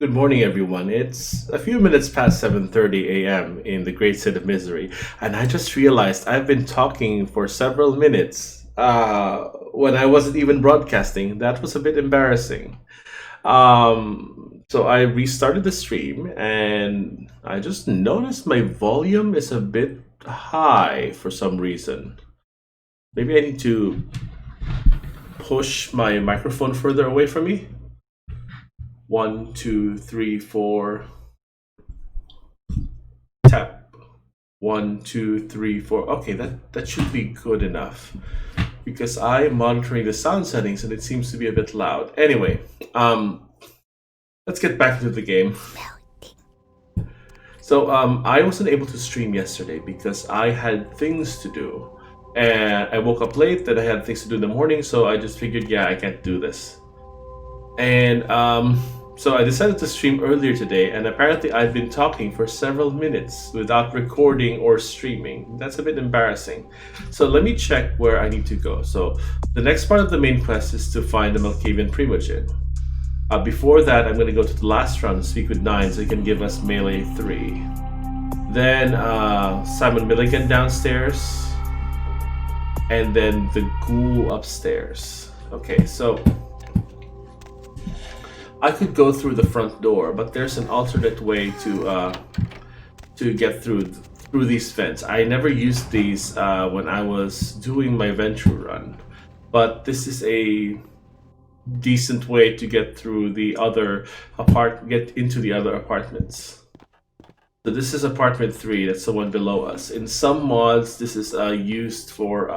Good morning, everyone. It's a few minutes past 7:30 a.m. in the great state of misery, and I just realized I've been talking for several minutes when I wasn't even broadcasting. That was a bit embarrassing. So I restarted the stream, and I just noticed my volume is a bit high for some reason. Maybe I need to push my microphone further away from me. One, two, three, four. Tap. One, two, three, four. Okay, that should be good enough because I'm monitoring the sound settings and it seems to be a bit loud. Anyway, let's get back into the game. So I wasn't able to stream yesterday because I had things to do, and I woke up late. Then I had things to do in the morning, so I just figured, yeah, I can't do this. And so I decided to stream earlier today, and apparently I've been talking for several minutes without recording or streaming. That's a bit embarrassing. So let me check where I need to go. So the next part of the main quest is to find the Malkavian Primogen. Before that, I'm going to go to the last round and speak with Nine so he can give us melee 3. Then Simon Milligan downstairs, and then the ghoul upstairs. Okay, so I could go through the front door, but there's an alternate way to get through these vents. I never used these when I was doing my venture run, but this is a decent way to get through the other get into the other apartments. So this is apartment 3. That's the one below us. In some mods, this is used for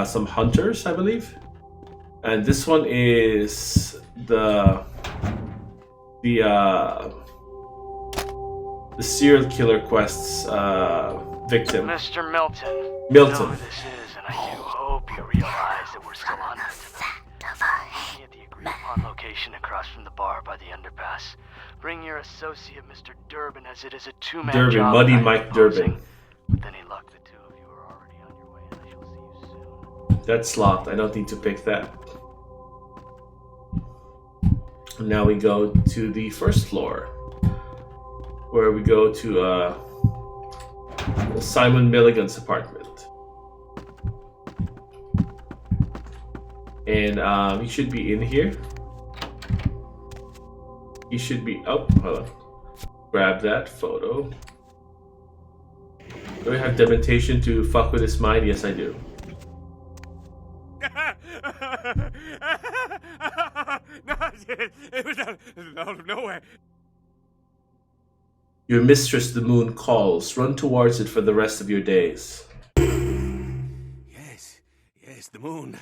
some hunters, I believe. And this one is the serial killer quest's victim. Mr. Milton. Milton. I know who this is, and I do hope you realize that we're still on at the agreed upon location across from the bar by the underpass. Bring your associate, Mr. Durbin, as it is a two-man Durbin, job. Muddy Mike Durbin. With any luck, the two of you are already on your way, and I shall see you soon. That's locked. I don't need to pick that. Now we go to the first floor, where we go to Simon Milligan's apartment. And he should be in here. He should be... Oh, hold on. Grab that photo. Do I have dementation to fuck with his mind? Yes, I do. It was out of nowhere. Your mistress, the moon, calls. Run towards it for the rest of your days. Yes, the moon.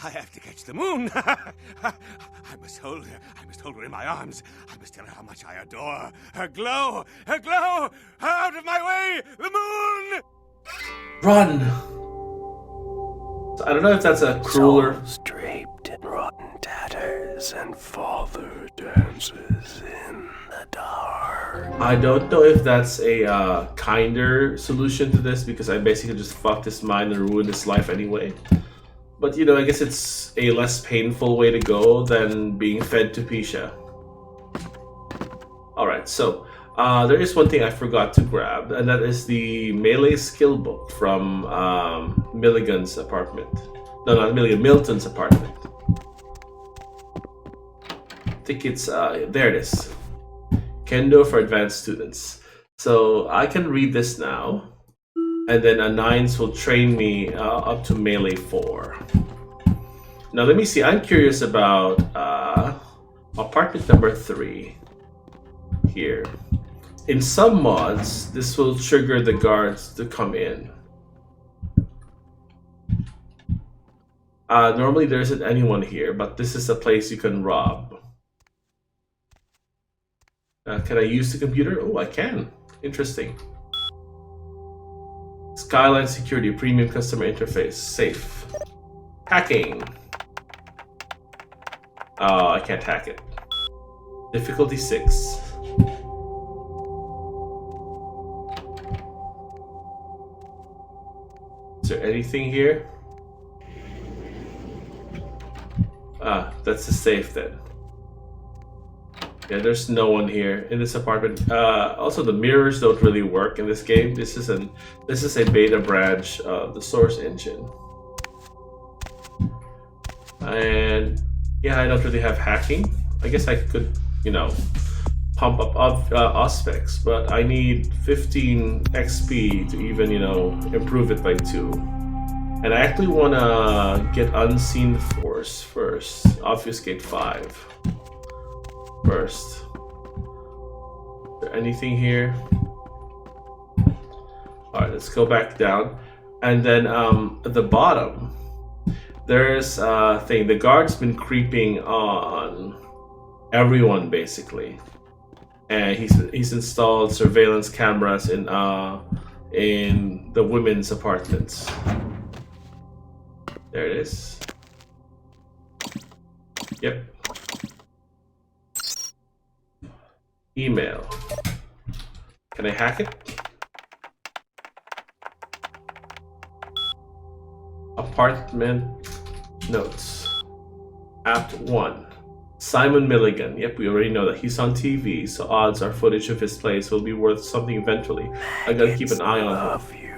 I have to catch the moon. I must hold her in my arms. I must tell her how much I adore her glow. Out of my way, the moon. Run! So I don't know if that's a crueler... Souls draped in rotten tatters, and father dances in the dark. I don't know if that's a kinder solution to this, because I basically just fucked his mind and ruined his life anyway. But, you know, I guess it's a less painful way to go than being fed to Pisha. Alright, so there is one thing I forgot to grab, and that is the melee skill book from Milligan's apartment. No, not Milligan, Milton's apartment. I think it's, there it is. Kendo for advanced students. So I can read this now, and then a Nines will train me up to melee 4. Now let me see, I'm curious about apartment number 3 here. In some mods, this will trigger the guards to come in. Normally there isn't anyone here, but this is a place you can rob. Can I use the computer? Oh, I can. Interesting. Skyline Security, Premium Customer Interface, safe. Hacking. Oh, I can't hack it. Difficulty 6. Is there anything here? that's the safe then. Yeah, there's no one here in this apartment. Also, the mirrors don't really work in this game. This is a beta branch of the source engine. And yeah, I don't really have hacking. I guess I could, pump up Auspex, but I need 15 XP to even, improve it by 2. And I actually want to get Unseen Force first. Obfuscate 5 first. Is there anything here? Alright, let's go back down. And then at the bottom, there's a thing. The guard's been creeping on everyone, basically. And he's installed surveillance cameras in the women's apartments. There it is. Yep. Email. Can I hack it? Apartment notes. Apt 1. Simon Milligan. Yep, we already know that he's on TV, so odds are footage of his place will be worth something eventually. I gotta keep an eye on him.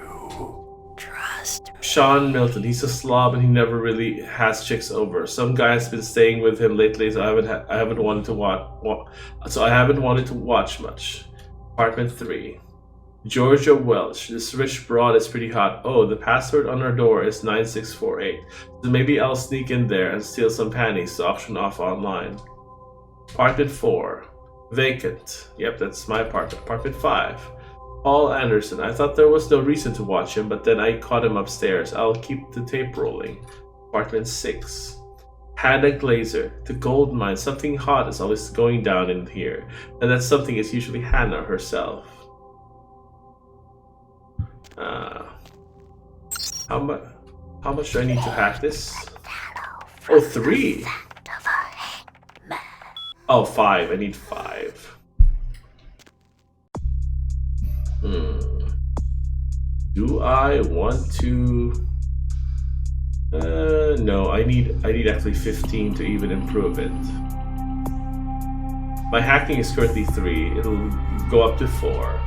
Sean Milton. He's a slob and he never really has chicks over. Some guy has been staying with him lately, so I haven't wanted to watch much. Apartment 3. Georgia Welch. This rich broad is pretty hot. Oh, the password on our door is 9648. So maybe I'll sneak in there and steal some panties to auction off online. Apartment 4. Vacant. Yep, that's my apartment. Apartment 5. Paul Anderson. I thought there was no reason to watch him, but then I caught him upstairs. I'll keep the tape rolling. Apartment 6. Hannah Glazer. The gold mine. Something hot is always going down in here. And that something is usually Hannah herself. How much do I need to hack this? Oh, 3. Oh, 5. I need 5. Do I want to? No. I need actually 15 to even improve it. My hacking is currently 3. It'll go up to 4.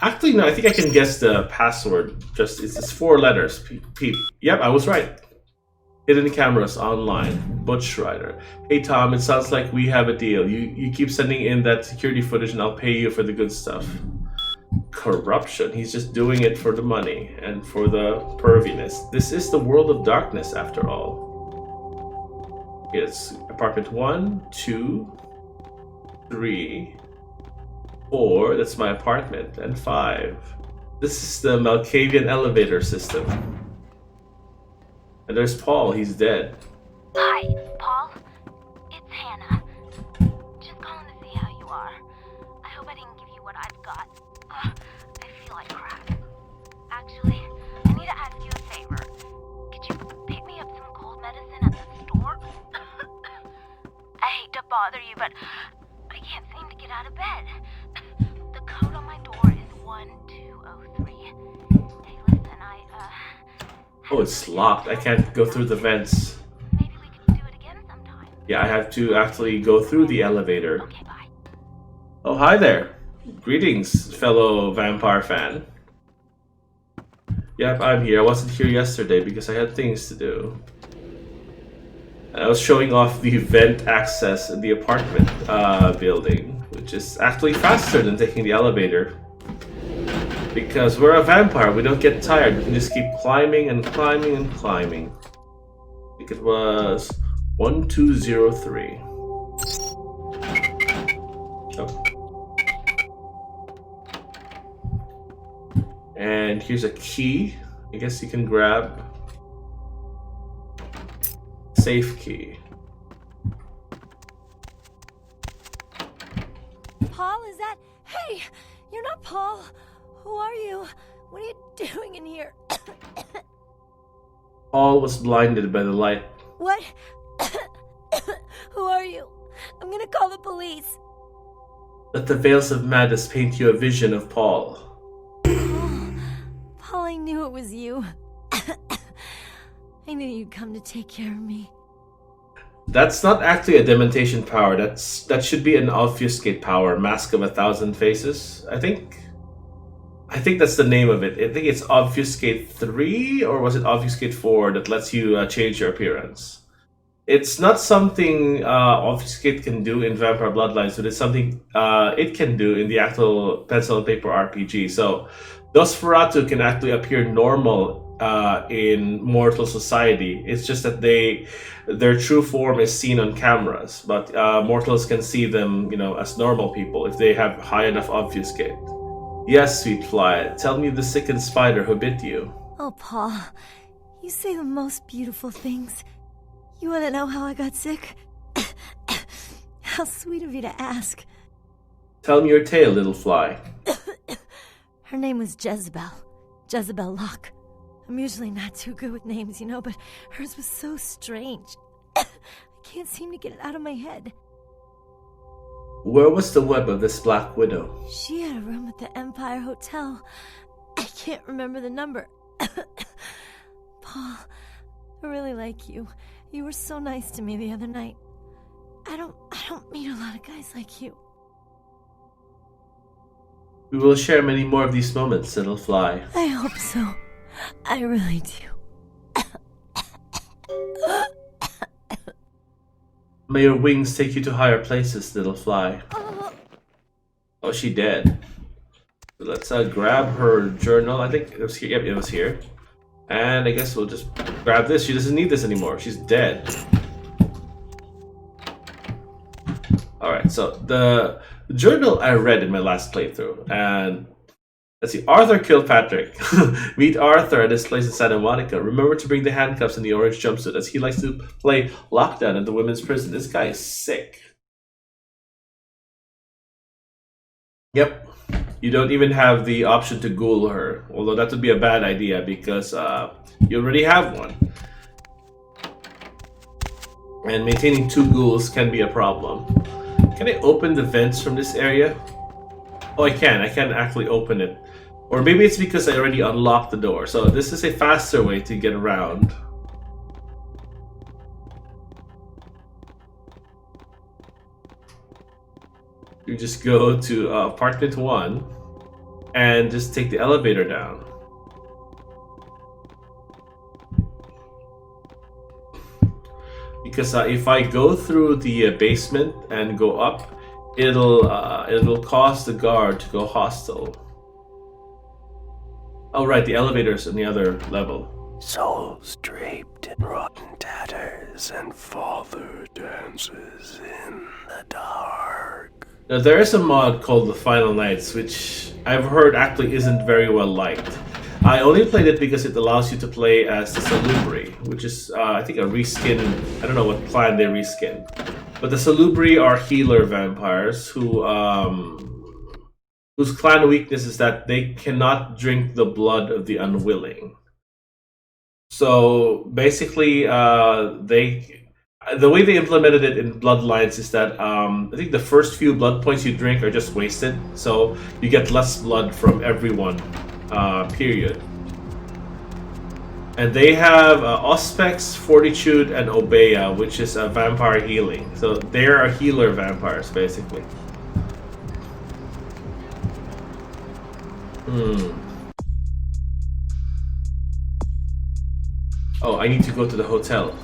Actually, no. I think I can guess the password. It's 4 letters. Pete. Yep, I was right. Hidden cameras online. Butch Rider. Hey Tom, it sounds like we have a deal. You keep sending in that security footage and I'll pay you for the good stuff. Corruption. He's just doing it for the money and for the perviness. This is the world of darkness after all. It's apartment 1, 2, 3, 4. That's my apartment. And 5. This is the Malkavian elevator system. And there's Paul, he's dead. Hi, Paul. It's Hannah. Just calling to see how you are. I hope I didn't give you what I've got. I feel like crap. Actually, I need to ask you a favor. Could you pick me up some cold medicine at the store? I hate to bother you, but I can't seem to get out of bed. The code on my door is 1203. Hey, listen, Oh, it's locked. I can't go through the vents. Maybe we could do it again sometime. Yeah, I have to actually go through the elevator. Okay, bye. Oh, hi there. Greetings, fellow vampire fan. Yep, I'm here. I wasn't here yesterday because I had things to do. And I was showing off the vent access in the apartment building, which is actually faster than taking the elevator. Because we're a vampire, we don't get tired. We can just keep climbing and climbing and climbing. I think it was 1203. Oh. And here's a key. I guess you can grab. Safe key. Paul, is that... Hey! You're not Paul! Who are you? What are you doing in here? Paul was blinded by the light. What? Who are you? I'm gonna call the police. Let the veils of madness paint you a vision of Paul. Paul, I knew it was you. I knew you'd come to take care of me. That's not actually a dementation power. That should be an obfuscate power, Mask of 1,000 Faces. I think that's the name of it. I think it's Obfuscate 3 or was it Obfuscate 4 that lets you change your appearance. It's not something Obfuscate can do in Vampire Bloodlines, but it's something it can do in the actual pencil and paper RPG. So Nosferatu can actually appear normal in mortal society. It's just that their true form is seen on cameras, but mortals can see them, as normal people if they have high enough Obfuscate. Yes, sweet fly, tell me the sickened spider who bit you. Oh, Paul, you say the most beautiful things. You want to know how I got sick? How sweet of you to ask. Tell me your tale, little fly. Her name was Jezebel. Jezebel Locke. I'm usually not too good with names, but hers was so strange. I can't seem to get it out of my head. Where was the web of this Black Widow? She had a room at the Empire Hotel. I can't remember the number. Paul, I really like you. You were so nice to me the other night. I don't meet a lot of guys like you. We will share many more of these moments, little fly. I hope so. I really do. May your wings take you to higher places, little fly. Oh, she dead. Let's grab her journal. I think it was here. Yep, it was here. And I guess we'll just grab this. She doesn't need this anymore. She's dead. Alright, so the journal I read in my last playthrough. And let's see. Arthur Kilpatrick. Meet Arthur at his place in Santa Monica. Remember to bring the handcuffs and the orange jumpsuit as he likes to play lockdown at the women's prison. This guy is sick. Yep. You don't even have the option to ghoul her. Although that would be a bad idea because you already have one. And maintaining 2 ghouls can be a problem. Can I open the vents from this area? Oh, I can. I can actually open it. Or maybe it's because I already unlocked the door. So this is a faster way to get around. You just go to apartment 1 and just take the elevator down. Because if I go through the basement and go up, it'll cause the guard to go hostile. Oh right, the elevator's on the other level. Souls draped in rotten tatters, and father dances in the dark. Now there is a mod called the Final Nights, which I've heard actually isn't very well liked. I only played it because it allows you to play as the Salubri, which is, I think, a reskin. I don't know what clan they reskin. But the Salubri are healer vampires who, whose clan weakness is that they cannot drink the blood of the unwilling. So basically, the way they implemented it in Bloodlines is that I think the first few blood points you drink are just wasted, so you get less blood from everyone. Period. And they have Auspex, Fortitude, and Obeya, which is a vampire healing. So they are healer vampires, basically. Oh, I need to go to the hotel.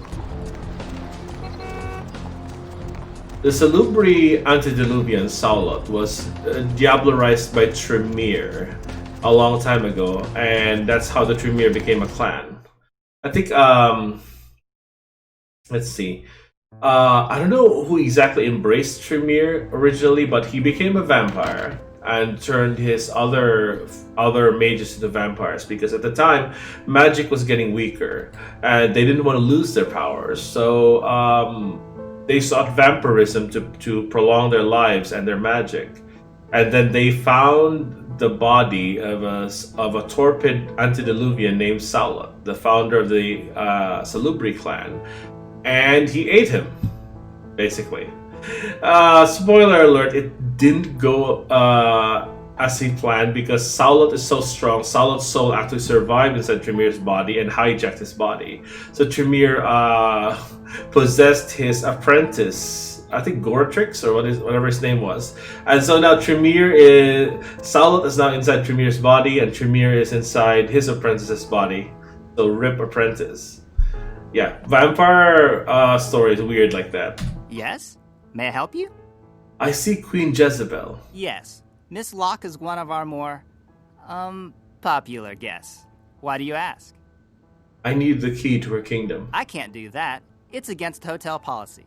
The Salubri Antediluvian Saulot was diablerized by Tremere a long time ago, and that's how the Tremere became a clan. I think, let's see. I don't know who exactly embraced Tremere originally, but he became a vampire and turned his other mages into vampires because at the time magic was getting weaker and they didn't want to lose their powers. So they sought vampirism to prolong their lives and their magic. And then they found the body of a torpid antediluvian named Saulot, the founder of the Salubri clan, and he ate him, basically. Spoiler alert, it didn't go as he planned because Saulot is so strong. Saulot's soul actually survived inside Tremir's body and hijacked his body. So Tremir possessed his apprentice, I think Goretrix or whatever his name was. And so now Saulot is now inside Tremir's body, and Tremir is inside his apprentice's body. So rip apprentice. Yeah, vampire story is weird like that. Yes? May I help you? I see Queen Jezebel. Yes. Miss Locke is one of our more, popular guests. Why do you ask? I need the key to her kingdom. I can't do that. It's against hotel policy.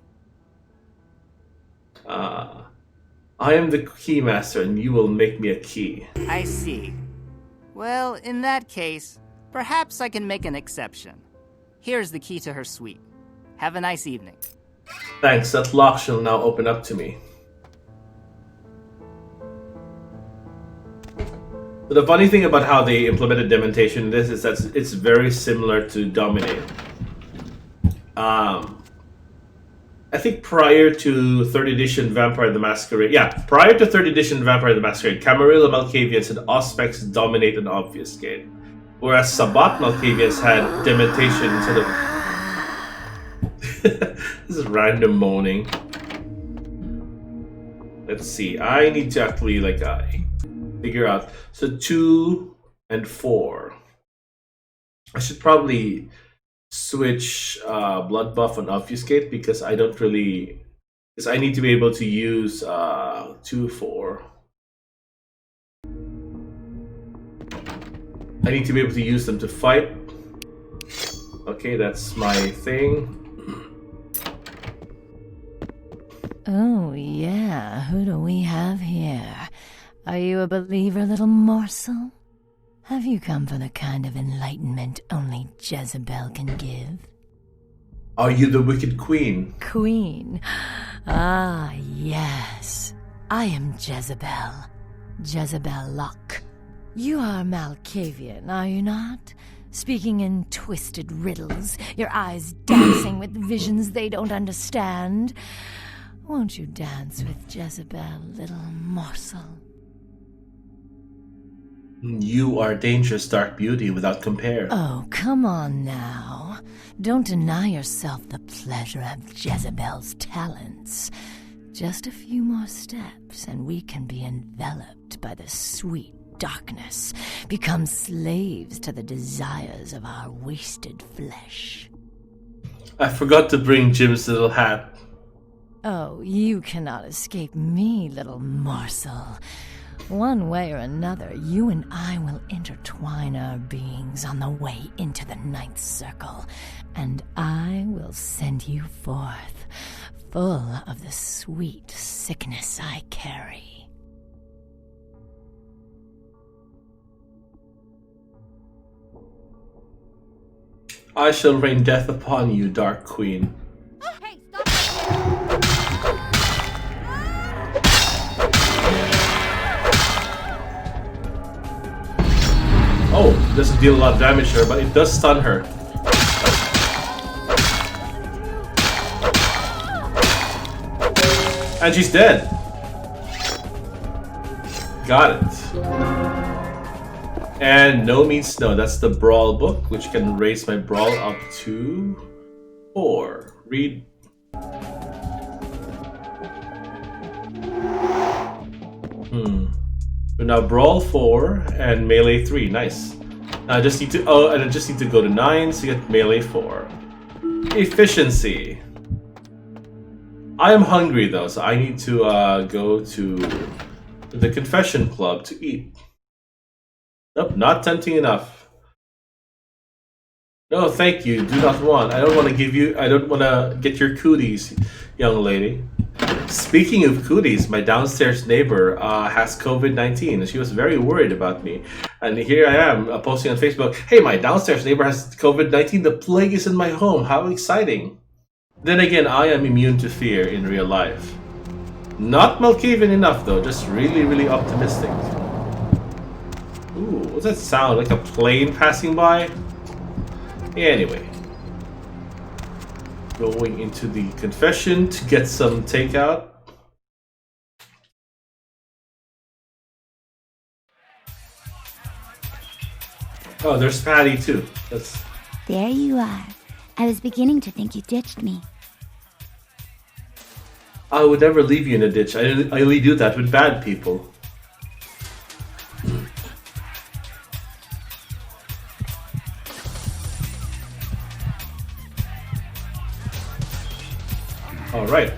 I am the keymaster, and you will make me a key. I see. Well, in that case, perhaps I can make an exception. Here's the key to her suite. Have a nice evening. Thanks, that lock shall now open up to me. But the funny thing about how they implemented dementation in this is that it's very similar to Dominate. I think prior to 3rd edition Vampire the Masquerade, prior to 3rd edition Vampire the Masquerade, Camarilla Malkavians had Auspex Dominate and Obfuscate, whereas Sabat Malkavians had Dementation instead of... This is random moaning. Let's see, I need to actually figure out. So 2 and 4. I should probably switch Blood Buff and Obfuscate because I don't really... Because I need to be able to use 2, 4. I need to be able to use them to fight. Okay, that's my thing. Oh, yeah. Who do we have here? Are you a believer, little morsel? Have you come for the kind of enlightenment only Jezebel can give? Are you the Wicked Queen? Queen? Ah, yes. I am Jezebel. Jezebel Locke. You are Malkavian, are you not? Speaking in twisted riddles, your eyes dancing with visions they don't understand. Won't you dance with Jezebel, little morsel? You are dangerous dark beauty without compare. Oh, come on now. Don't deny yourself the pleasure of Jezebel's talents. Just a few more steps and we can be enveloped by the sweet darkness, become slaves to the desires of our wasted flesh. I forgot to bring Jim's little hat. Oh, you cannot escape me, little morsel. One way or another, you and I will intertwine our beings on the way into the 9th circle, and I will send you forth, full of the sweet sickness I carry. I shall rain death upon you, Dark Queen. Hey, stop! Oh, it doesn't deal a lot of damage to her, but it does stun her. And she's dead. Got it. And no means no. That's the Brawl book, which can raise my Brawl up to 4. Read. So now Brawl 4 and Melee 3. Nice. I just need to and I just need to go to 9 to get Melee 4. Efficiency. I am hungry though, so I need to go to the Confession Club to eat. Nope, not tempting enough. No, thank you. Do not want. I don't want to give you. I don't want to get your cooties, young lady. Speaking of cooties, my downstairs neighbor has COVID-19, and she was very worried about me. And here I am posting on Facebook, hey, my downstairs neighbor has COVID-19, the plague is in my home, how exciting. Then again, I am immune to fear in real life. Not Malkavian enough though, just really, really optimistic. Ooh, what's that sound, like a plane passing by? Anyway. Going into the confession to get some takeout. Oh, there's Patty too. That's... There you are. I was beginning to think you ditched me. I would never leave you in a ditch. I only do that with bad people. Alright.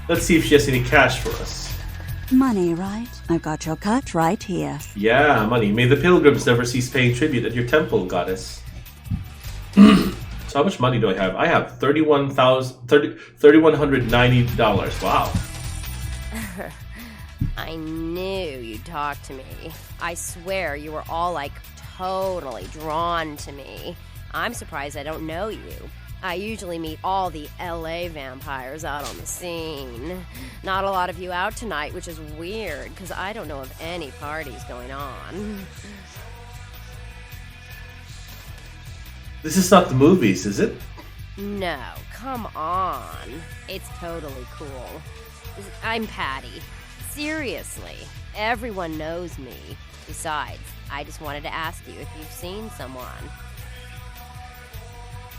Let's see if she has any cash for us. Money, right? I've got your cut right here. Yeah, money. May the pilgrims never cease paying tribute at your temple, goddess. So how much money do I have? I have $3,190. Wow. I knew you'd talk to me. I swear you were all like totally drawn to me. I'm surprised I don't know you. I usually meet all the LA vampires out on the scene. Not a lot of you out tonight, which is weird, because I don't know of any parties going on. This is not the movies, is it? No, come on. It's totally cool. I'm Patty. Seriously, everyone knows me. Besides, I just wanted to ask you if you've seen someone.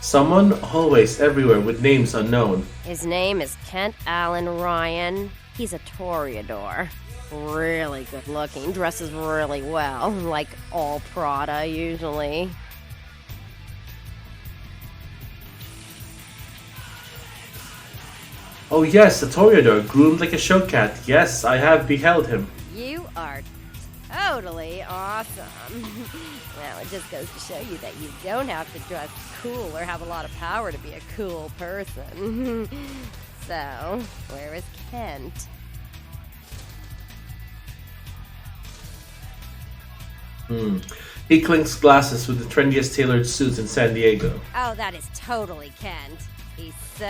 Someone always everywhere with names unknown. His name is Kent Allen Ryan. He's a toreador. Really good looking, dresses really well, like all Prada usually. Oh yes, the toreador, groomed like a show cat. Yes, I have beheld him. You are totally awesome. Well, it just goes to show you that you don't have to dress cool or have a lot of power to be a cool person. So, where is Kent? He clinks glasses with the trendiest tailored suits in San Diego. Oh, that is totally Kent. He's so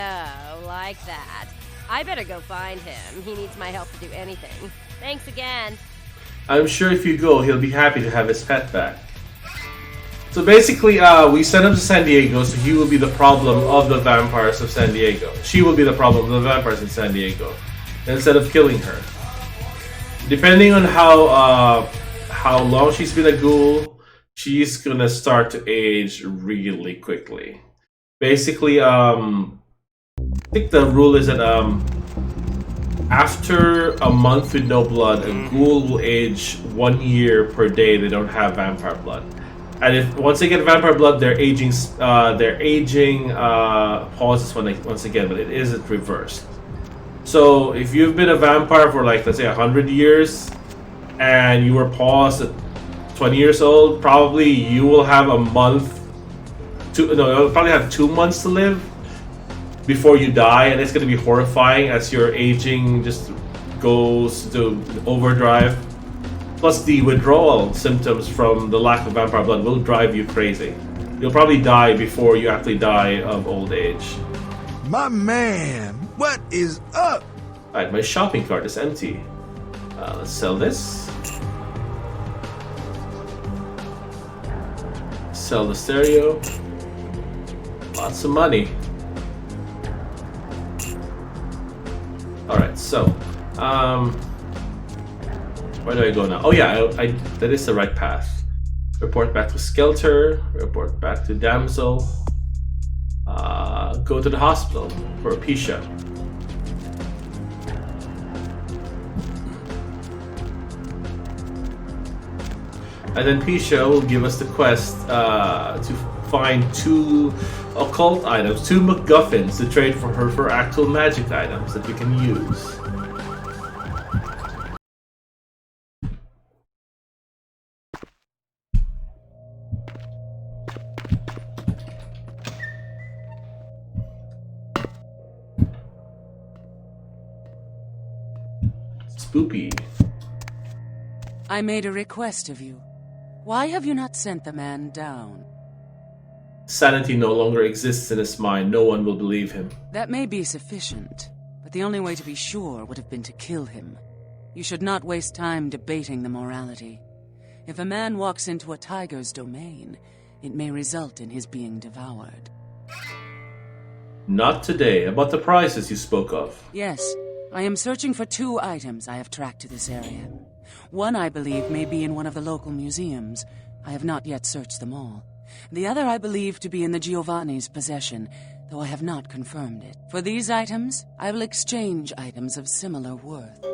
like that. I better go find him. He needs my help to do anything. Thanks again. I'm sure if you go, he'll be happy to have his pet back. So basically, we sent him to San Diego, so he will be the problem of the vampires of San Diego. She will be the problem of the vampires in San Diego, instead of killing her. Depending on how long she's been a ghoul, she's gonna start to age really quickly. Basically, I think the rule is that after a month with no blood, a ghoul will age 1 year per day they don't have vampire blood. And if once they get vampire blood, their aging pauses once again, but it isn't reversed. So if you've been a vampire for like, let's say 100 years, and you were paused at 20 years old, probably you will have a month. You'll probably have 2 months to live before you die, and it's going to be horrifying as your aging just goes to overdrive. Plus, the withdrawal symptoms from the lack of vampire blood will drive you crazy. You'll probably die before you actually die of old age. My man, what is up? Alright, my shopping cart is empty. Let's sell this. Sell the stereo. Lots of money. Alright, so, where do I go now? Oh yeah, that is the right path. Report back to Skelter, report back to Damsel, go to the hospital for Pisha. And then Pisha will give us the quest to find 2 occult items, 2 MacGuffins to trade for her for actual magic items that we can use. Spoopy. I made a request of you. Why have you not sent the man down? Sanity no longer exists in his mind. No one will believe him. That may be sufficient, but the only way to be sure would have been to kill him. You should not waste time debating the morality. If a man walks into a tiger's domain, it may result in his being devoured. Not today. About the prizes you spoke of. Yes, I am searching for 2 items I have tracked to this area. One, I believe, may be in one of the local museums. I have not yet searched them all. The other I believe to be in the Giovanni's possession, though I have not confirmed it. For these items, I will exchange items of similar worth.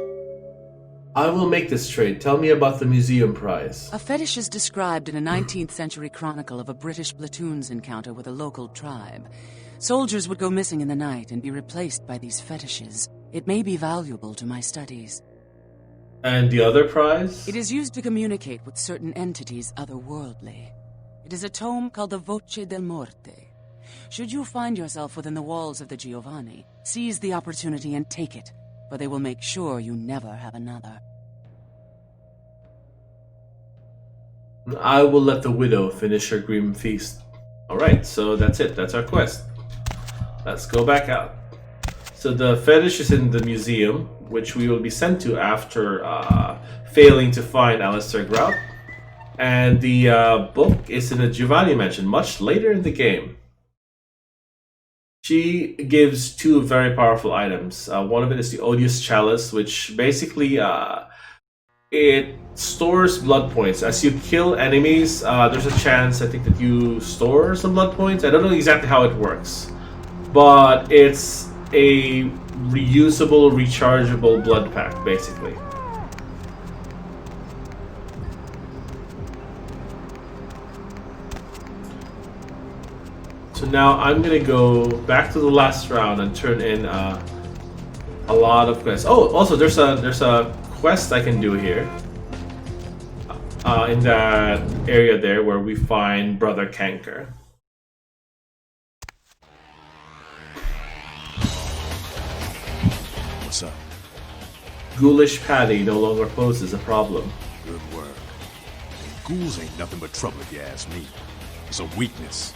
I will make this trade. Tell me about the museum prize. A fetish is described in a 19th century chronicle of a British platoon's encounter with a local tribe. Soldiers would go missing in the night and be replaced by these fetishes. It may be valuable to my studies. And the other prize? It is used to communicate with certain entities otherworldly. It is a tome called the Voce del Morte. Should you find yourself within the walls of the Giovanni, seize the opportunity and take it, for they will make sure you never have another. I will let the widow finish her grim feast. Alright, so that's it. That's our quest. Let's go back out. So the fetish is in the museum, which we will be sent to after failing to find Alistair Grout. And the book is in the Giovanni mansion, much later in the game. She gives two very powerful items. One of it is the Odious Chalice, which basically it stores blood points. As you kill enemies, there's a chance, I think, that you store some blood points. I don't know exactly how it works, but it's a reusable, rechargeable blood pack, basically. So now I'm gonna go back to the last round and turn in a lot of quests. Oh, also there's a quest I can do here in that area there where we find Brother Canker. What's up? Ghoulish Paddy no longer poses a problem. Good work. And ghouls ain't nothing but trouble if you ask me. It's a weakness,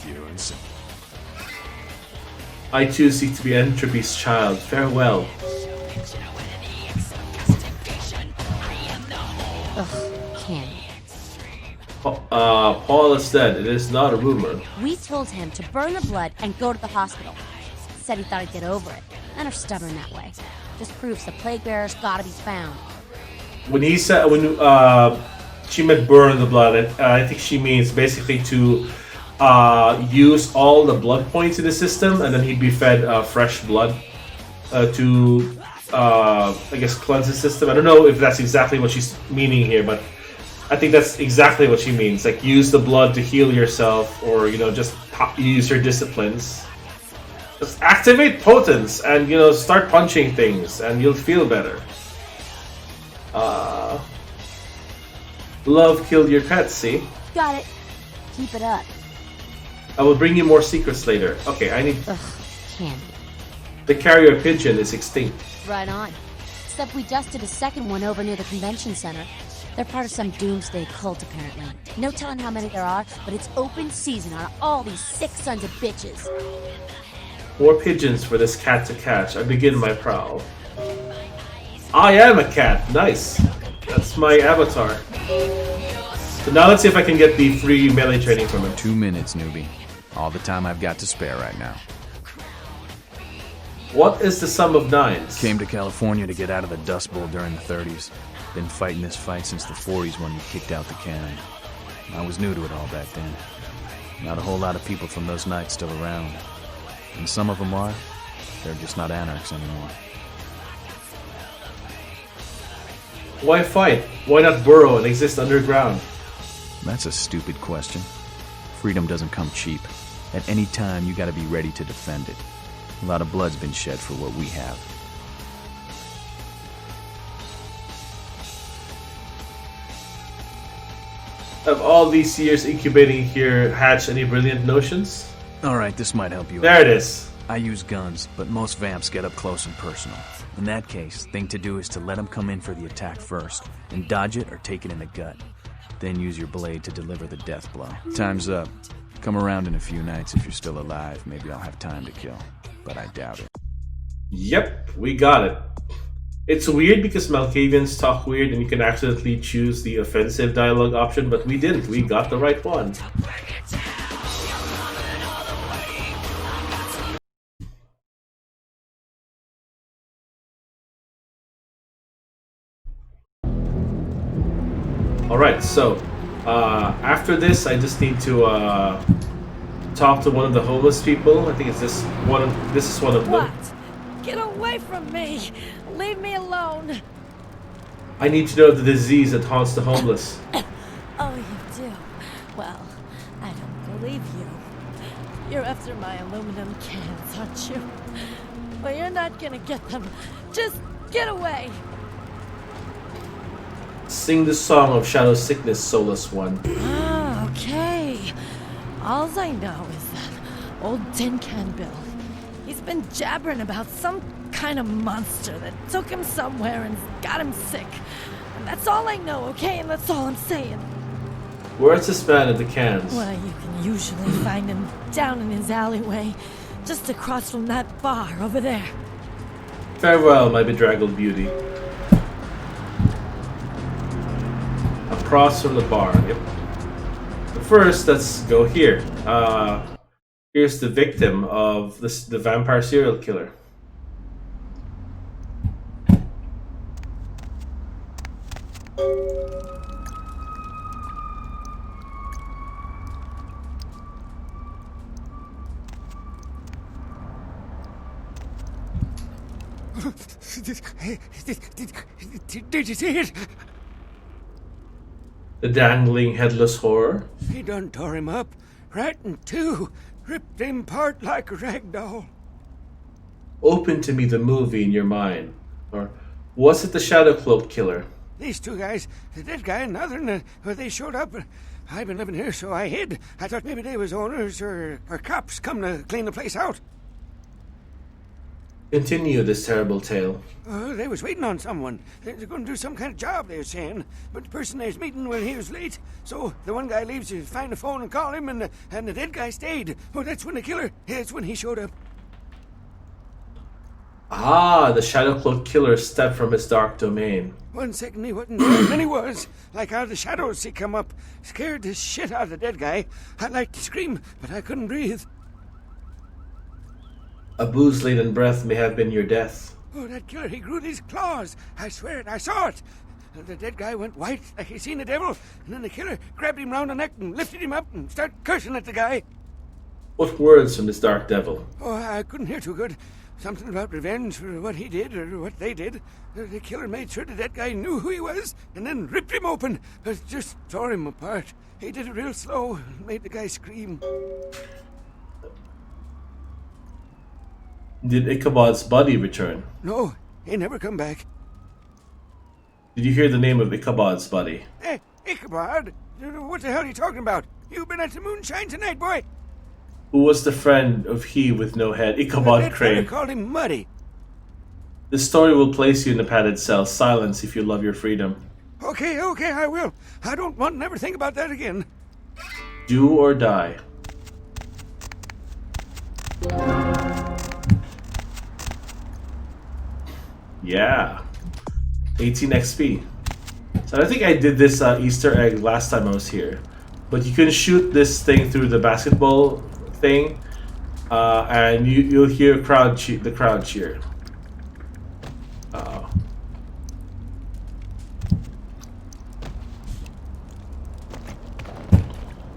pure and simple. I too seek to be Entropy's child. Farewell. Ugh, Candy. Paul is dead. It is not a rumor. We told him to burn the blood and go to the hospital. Said he thought he'd get over it. Men are stubborn that way. Just proves the plague bearer's gotta be found. When he said, she meant burn the blood, I think she means basically to use all the blood points in the system, and then he'd be fed fresh blood to, I guess, cleanse the system. I don't know if that's exactly what she's meaning here, but I think that's exactly what she means. Like, use the blood to heal yourself, or, you know, just use your disciplines. Just activate potence and, you know, start punching things, and you'll feel better. Love killed your pet, see? Got it. Keep it up. I will bring you more secrets later. Okay, I need... Ugh, Candy. The carrier pigeon is extinct. Right on. Except we just did a second one over near the convention center. They're part of some doomsday cult, apparently. No telling how many there are, but it's open season on all these sick sons of bitches. More pigeons for this cat to catch. I begin my prowl. I am a cat. Nice. That's my avatar. So now let's see if I can get the free melee training from him. 2 minutes, newbie. All the time I've got to spare right now. What is the sum of nines? Came to California to get out of the Dust Bowl during the 30s. Been fighting this fight since the 40s when we kicked out the cannon. I was new to it all back then. Not a whole lot of people from those nights still around. And some of them are. They're just not anarchs anymore. Why fight? Why not burrow and exist underground? That's a stupid question. Freedom doesn't come cheap. At any time, you gotta be ready to defend it. A lot of blood's been shed for what we have. Have all these years incubating here hatched any brilliant notions? Alright, this might help you. There it is. I use guns, but most vamps get up close and personal. In that case, thing to do is to let them come in for the attack first, and dodge it or take it in the gut. Then use your blade to deliver the death blow. Time's up. Come around in a few nights if you're still alive. Maybe I'll have time to kill, but I doubt it. Yep, we got it. It's weird because Malkavians talk weird and you can accidentally choose the offensive dialogue option, but we didn't. We got the right one. Alright, so After this, I just need to talk to one of the homeless people. I think it's this one. This is one of them. What? Get away from me! Leave me alone! I need to know the disease that haunts the homeless. Oh, you do? Well, I don't believe you. You're after my aluminum cans, aren't you? Well, you're not gonna get them. Just get away! Sing the song of Shadow Sickness, Soulless One. Ah, okay. Alls I know is that old Tin Can Bill. He's been jabbering about some kind of monster that took him somewhere and got him sick. And that's all I know, okay? And that's all I'm saying. Where's this man at the cans? Well, you can usually find him down in his alleyway, just across from that bar over there. Farewell, my bedraggled beauty. Across from the bar. Yep. But first, let's go here. Here's the victim of the vampire serial killer. Did you see it? The dangling headless horror. He done tore him up, right in two, ripped him apart like a rag doll. Open to me the movie in your mind. Or was it the Shadow Cloak Killer? These two guys, the dead guy and the other, they showed up. I've been living here, so I hid. I thought maybe they was owners or cops come to clean the place out. Continue this terrible tale. They was waiting on someone. They're going to do some kind of job, they were saying. But the person they was meeting, well, he was late. So the one guy leaves to find the phone and call him, and the dead guy stayed. Oh, that's when the killer, that's when he showed up. Ah, the Shadow Cloak Killer stepped from his dark domain. 1 second he wasn't there, and then he was. Like out of the shadows he come up. Scared the shit out of the dead guy. I'd like to scream, but I couldn't breathe. A booze-laden breath may have been your death. Oh, that killer, he grew these claws. I swear it, I saw it. And the dead guy went white like he seen the devil. And then the killer grabbed him round the neck and lifted him up and started cursing at the guy. What words from this dark devil? Oh, I couldn't hear too good. Something about revenge for what he did or what they did. The killer made sure the dead guy knew who he was and then ripped him open. Just tore him apart. He did it real slow and made the guy scream. Did Ichabod's body return? No, he never come back. Did you hear the name of Ichabod's body? Hey, Ichabod? What the hell are you talking about? You've been at the moonshine tonight, boy. Who was the friend of he with no head, Ichabod Crane? Called him Muddy. This story will place you in a padded cell. Silence if you love your freedom. Okay, I will. I don't want to never think about that again. Do or die. Yeah. 18 XP. So I think I did this Easter egg last time I was here. But you can shoot this thing through the basketball thing. And you'll hear the crowd cheer. Uh-oh.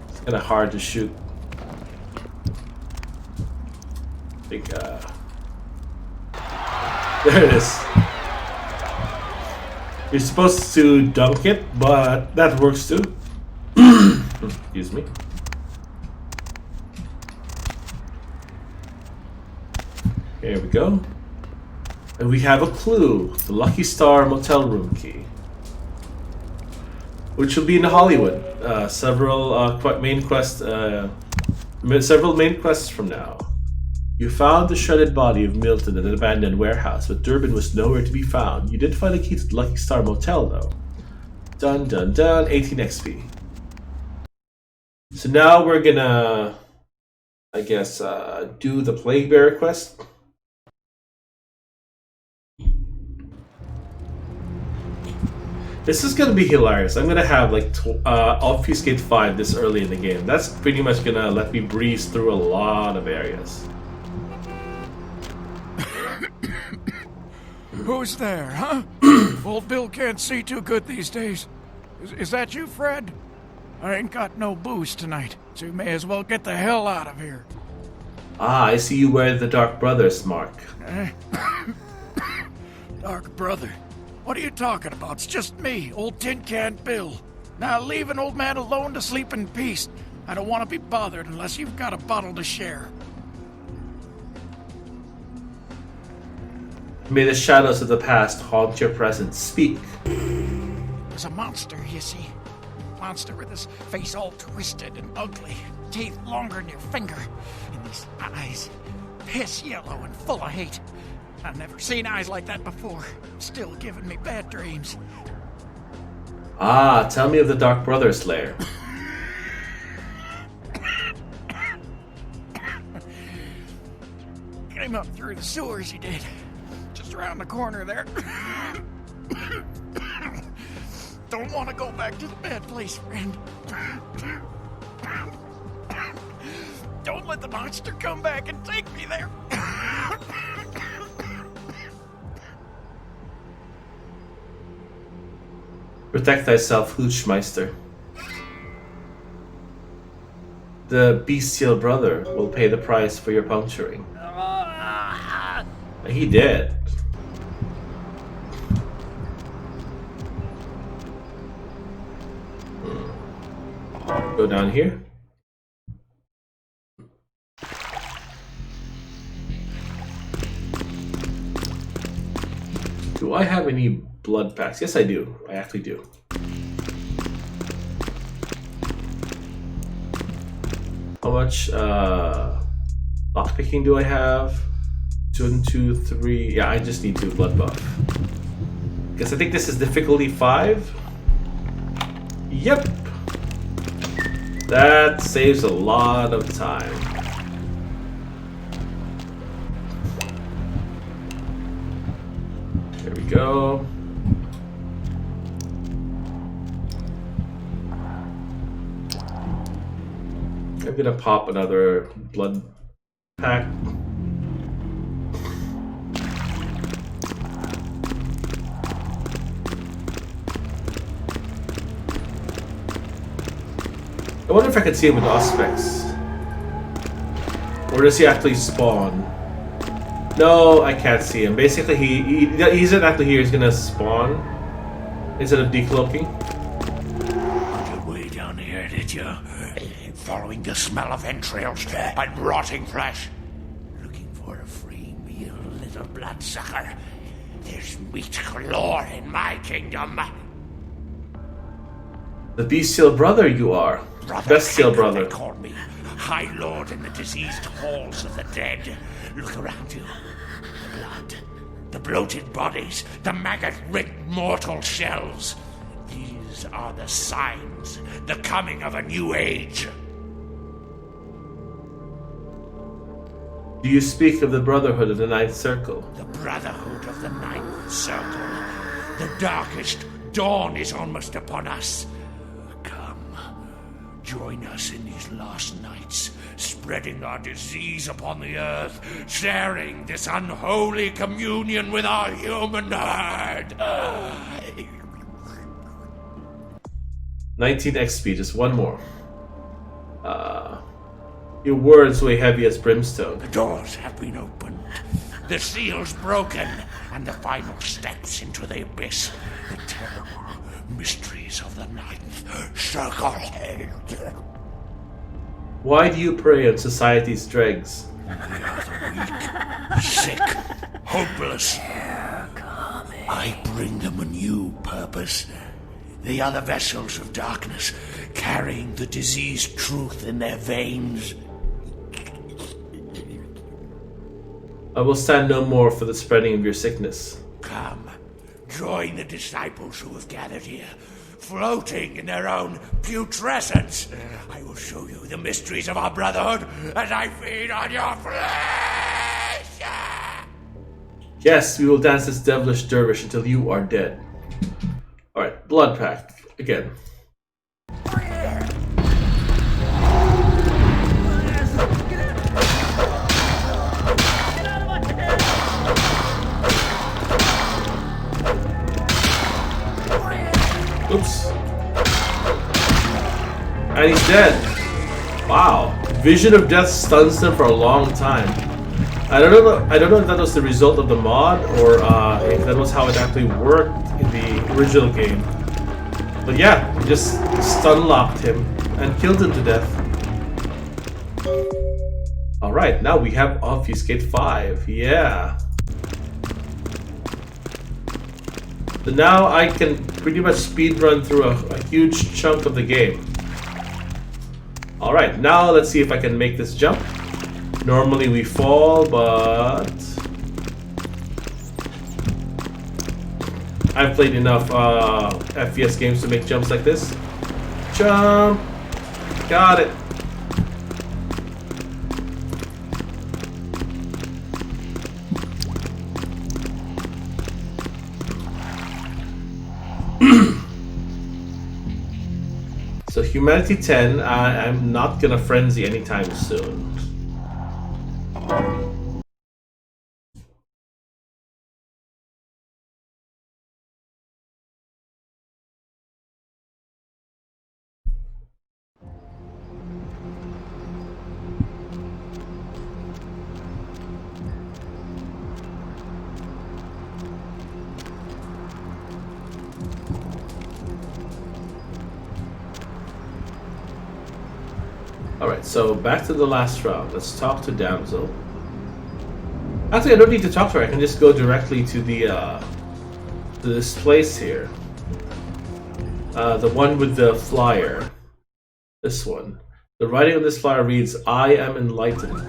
It's kind of hard to shoot. I think, there it is. You're supposed to dunk it, but that works too. Excuse me. Here we go. And we have a clue. The Lucky Star motel room key. Which will be in Hollywood. Several main quests from now. You found the shredded body of Milton in an abandoned warehouse, but Durbin was nowhere to be found. You did find a key to the Lucky Star Motel, though. Dun dun dun, 18 XP. So now we're gonna, I guess, do the Plague Bearer quest. This is gonna be hilarious. I'm gonna have like Obfuscate 5 this early in the game. That's pretty much gonna let me breeze through a lot of areas. Who's there, huh? Old Bill can't see too good these days. Is that you, Fred? I ain't got no booze tonight, so you may as well get the hell out of here. Ah, I see you wear the Dark Brothers mark. Dark Brother? What are you talking about? It's just me, old Tin Can Bill. Now leave an old man alone to sleep in peace. I don't want to be bothered unless you've got a bottle to share. May the shadows of the past haunt your present. Speak. There's a monster, you see. Monster with his face all twisted and ugly. Teeth longer than your finger. And these eyes, piss yellow and full of hate. I've never seen eyes like that before. Still giving me bad dreams. Ah, tell me of the Dark Brothers lair. Came up through the sewers, he did. Just around the corner there. Don't want to go back to the bad place, friend. Don't let the monster come back and take me there. Protect thyself, Hoochmeister. The bestial brother will pay the price for your puncturing. He did. Go down here. Do I have any blood packs? Yes, I do. I actually do. How much lockpicking do I have? 2, 2, 3. Yeah, I just need 2 blood buff. Because I think this is difficulty 5. Yep. That saves a lot of time. There we go. I'm gonna pop another blood pack. I wonder if I can see him with Auspex. Or does he actually spawn? No, I can't see him. Basically, he's not actually here. He's gonna spawn instead of decloaking. Put your way down here, did you? Following the smell of entrails and rotting flesh. Looking for a free meal, little bloodsucker. There's meat galore in my kingdom. The bestial brother you are. Bestial brother. They call me High Lord in the diseased halls of the dead. Look around you. The blood, the bloated bodies, the maggot-ridden mortal shells. These are the signs, the coming of a new age. Do you speak of the Brotherhood of the Ninth Circle? The Brotherhood of the Ninth Circle. The darkest dawn is almost upon us. Join us in these last nights, spreading our disease upon the earth, sharing this unholy communion with our human herd. 19 XP, just one more. Your words weigh heavy as brimstone. The doors have been opened, the seals broken, and the final steps into the abyss. The terrible mysteries of the Ninth Circle. Why do you prey on society's dregs? We are the weak, sick, hopeless. I bring them a new purpose. They are the vessels of darkness, carrying the diseased truth in their veins. I will stand no more for the spreading of your sickness. Come, join the disciples who have gathered here, floating in their own putrescence. I will show you the mysteries of our brotherhood as I feed on your flesh. Yes, we will dance this devilish dervish until you are dead. Alright, blood pack. Again. Oops. And he's dead. Wow. Vision of death stuns them for a long time. I don't know if that was the result of the mod or if that was how it actually worked in the original game. But yeah, he just stun locked him and killed him to death. Alright, now we have Obfuscate 5. Yeah. So now I can pretty much speedrun through a huge chunk of the game. Alright, now let's see if I can make this jump. Normally we fall, but I've played enough FPS games to make jumps like this. Jump! Got it! So Humanity 10, I'm not gonna frenzy anytime soon. Alright, so back to the last round. Let's talk to Damsel. Actually, I don't need to talk to her. I can just go directly to the to this place here. The one with the flyer. This one. The writing on this flyer reads, "I am enlightened."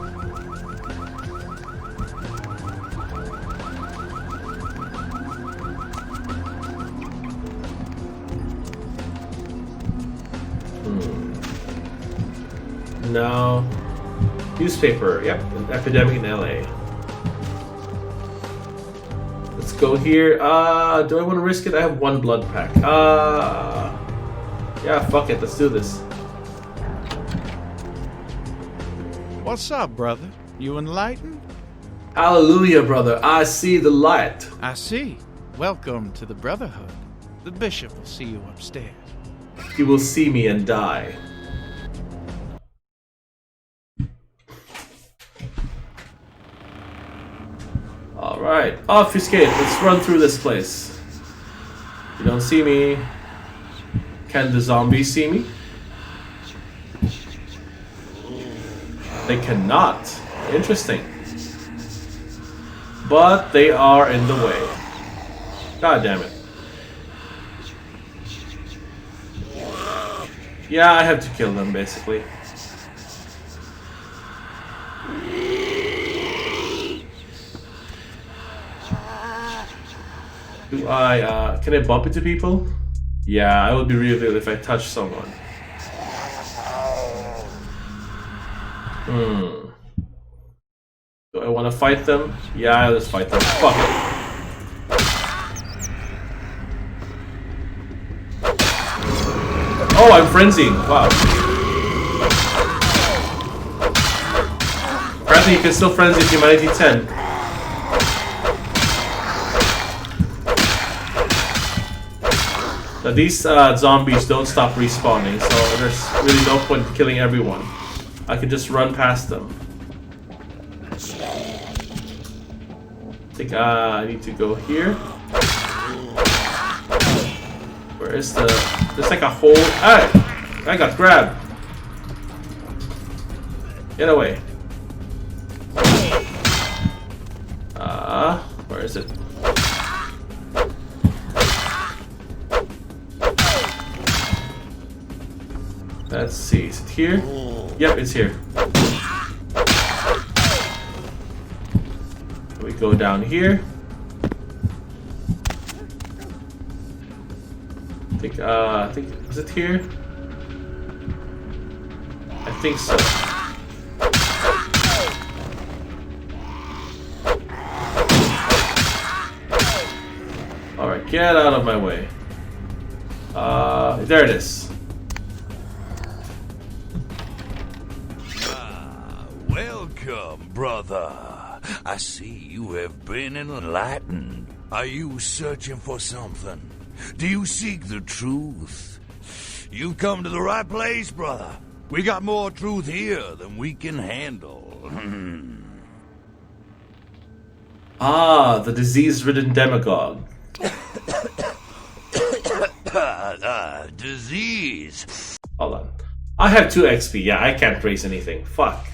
Now, newspaper. Yep, an epidemic in LA. Let's go here. Do I want to risk it? I have one blood pack. Yeah, fuck it. Let's do this. What's up, brother? You enlightened? Hallelujah, brother. I see the light. I see. Welcome to the Brotherhood. The bishop will see you upstairs. He will see me and die. Alright, Obfuscate, let's run through this place. You don't see me. Can the zombies see me? They cannot. Interesting. But they are in the way. God damn it. Yeah, I have to kill them, basically. Do I, can I bump into people? Yeah, I would be revealed if I touch someone. Do I want to fight them? Yeah, let's fight them. Fuck it. Oh, I'm frenzying. Wow. Apparently you can still frenzy Humanity 10. Now these zombies don't stop respawning, so there's really no point in killing everyone. I can just run past them. I think I need to go here. Where is the... There's like a hole... Ah! I got grabbed! Get away. Where is it? Let's see, is it here? Yep, it's here. We go down here. I think, is it here? I think so. Alright, get out of my way. There it is. Welcome, brother. I see you have been enlightened. Are you searching for something? Do you seek the truth? You've come to the right place, brother. We got more truth here than we can handle. Ah, the disease-ridden demagogue. Disease. Hold on. I have 2 XP. Yeah, I can't raise anything. Fuck.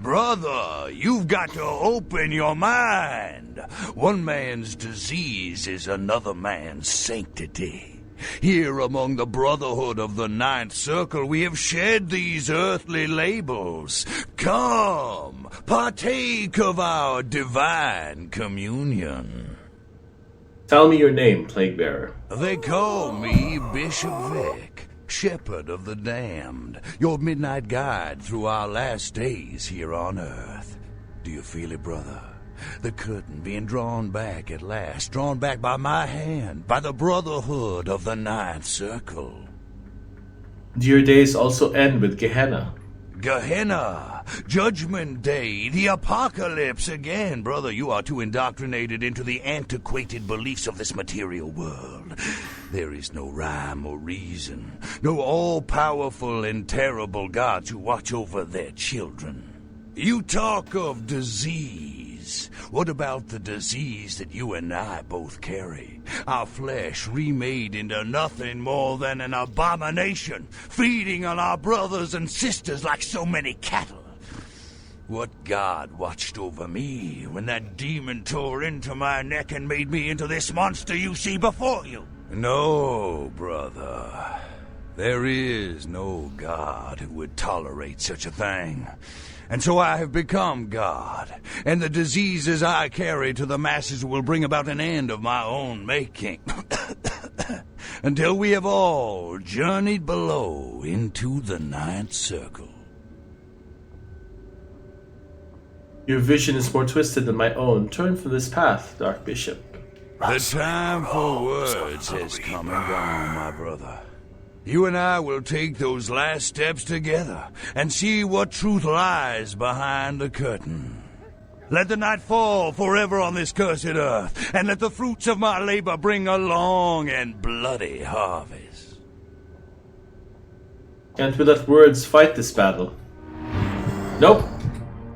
Brother, you've got to open your mind. One man's disease is another man's sanctity. Here among the Brotherhood of the Ninth Circle, we have shed these earthly labels. Come, partake of our divine communion. Tell me your name, Plague Bearer. They call me Bishop Vic, Shepherd of the Damned, your midnight guide through our last days here on Earth. Do you feel it, brother? The curtain being drawn back at last, drawn back by my hand, by the Brotherhood of the Ninth Circle. Do your days also end with Gehenna? Gehenna, Judgment Day, the apocalypse again. Brother, you are too indoctrinated into the antiquated beliefs of this material world. There is no rhyme or reason, no all-powerful and terrible God to watch over their children. You talk of disease. What about the disease that you and I both carry? Our flesh remade into nothing more than an abomination, feeding on our brothers and sisters like so many cattle. What God watched over me when that demon tore into my neck and made me into this monster you see before you? No, brother. There is no God who would tolerate such a thing. And so I have become God, and the diseases I carry to the masses will bring about an end of my own making. Until we have all journeyed below into the Ninth Circle. Your vision is more twisted than my own. Turn from this path, Dark Bishop. The time for words has come and gone, my brother. You and I will take those last steps together and see what truth lies behind the curtain. Let the night fall forever on this cursed earth, and let the fruits of my labor bring a long and bloody harvest. Can't we let words fight this battle? Nope.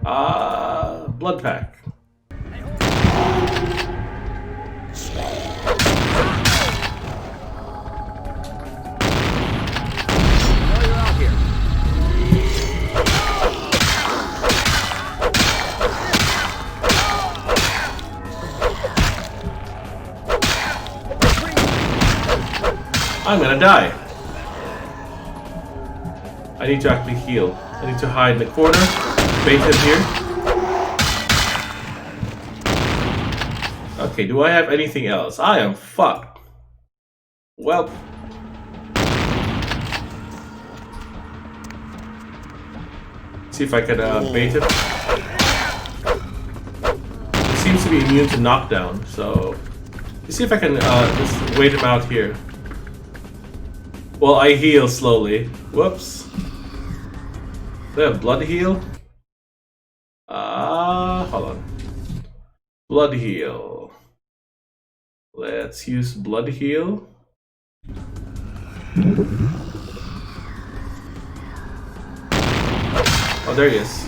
Blood pack. I'm gonna die. I need to actually heal. I need to hide in the corner. Bait him here. Okay, do I have anything else? I am fucked. Well. See if I can bait him. He seems to be immune to knockdown, so... Let's see if I can just wait him out here. Well, I heal slowly. Whoops. Do I have blood heal? Hold on. Blood heal. Let's use blood heal. Oh, there he is.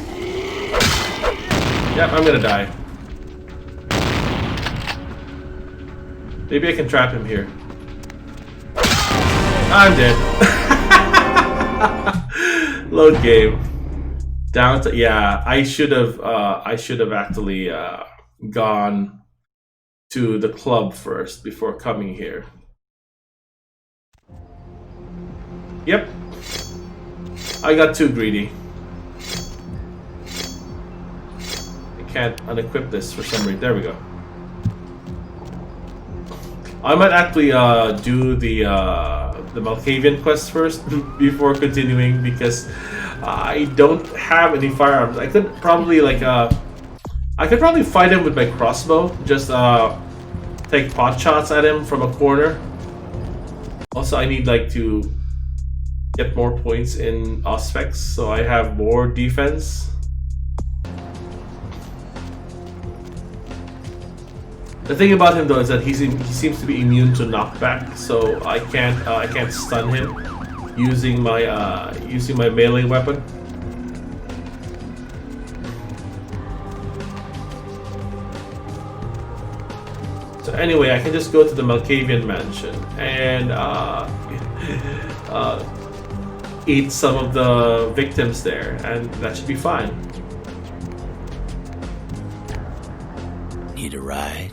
Yep, I'm gonna die. Maybe I can trap him here. I'm dead. Load game. Down to yeah. I should have actually gone to the club first before coming here. Yep. I got too greedy. I can't unequip this for some reason. There we go. I might actually do the Malkavian quest first before continuing because I don't have any firearms. I could probably fight him with my crossbow. Just take pot shots at him from a corner. Also, I need to get more points in Auspex so I have more defense. The thing about him though is that he seems to be immune to knockback, so I can't stun him. using my melee weapon. So anyway, I can just go to the Malkavian mansion and eat some of the victims there, and that should be fine. Need a ride?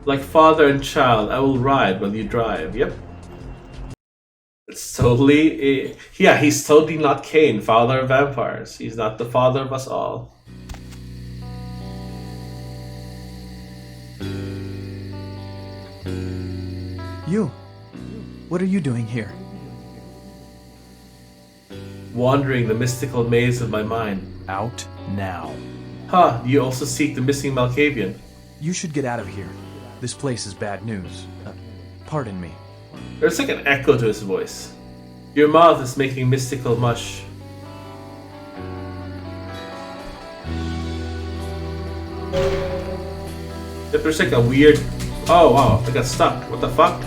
Like father and child, I will ride while you drive. Yep. It's totally... yeah, he's totally not Cain, father of vampires. He's not the father of us all. You. What are you doing here? Wandering the mystical maze of my mind. Out now. Huh, you also seek the missing Malkavian. You should get out of here. This place is bad news. Pardon me. There's like an echo to his voice. Your mouth is making mystical mush. There's like a weird... oh wow, I got stuck. What the fuck?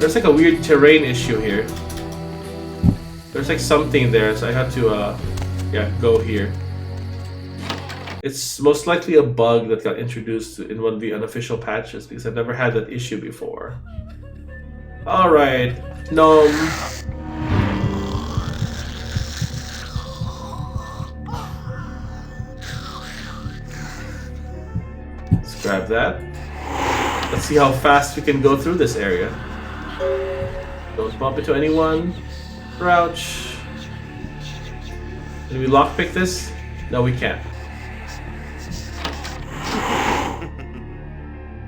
There's like a weird terrain issue here. There's like something there, so I had to yeah, go here. It's most likely a bug that got introduced in one of the unofficial patches because I've never had that issue before. Alright, gnome. Let's grab that. Let's see how fast we can go through this area. Don't bump into anyone. Crouch. Can we lockpick this? No, we can't.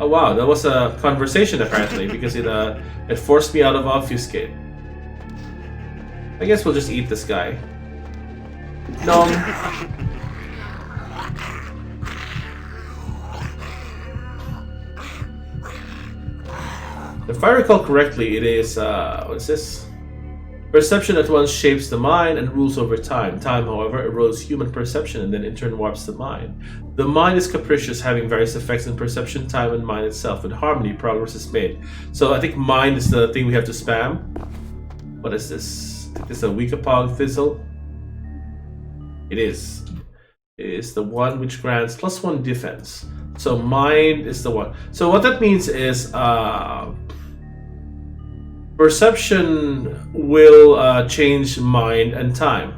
Oh wow, that was a conversation apparently because it forced me out of Obfuscate. I guess we'll just eat this guy. No. If I recall correctly, it is what is this? Perception at once shapes the mind and rules over time. Time, however, erodes human perception and then in turn warps the mind. The mind is capricious, having various effects in perception, time, and mind itself. In harmony, progress is made. So I think mind is the thing we have to spam. What is this? I think this is a Weekapog Fizzle. It is. It is the one which grants +1 defense. So mind is the one. So what that means is perception will change mind and time.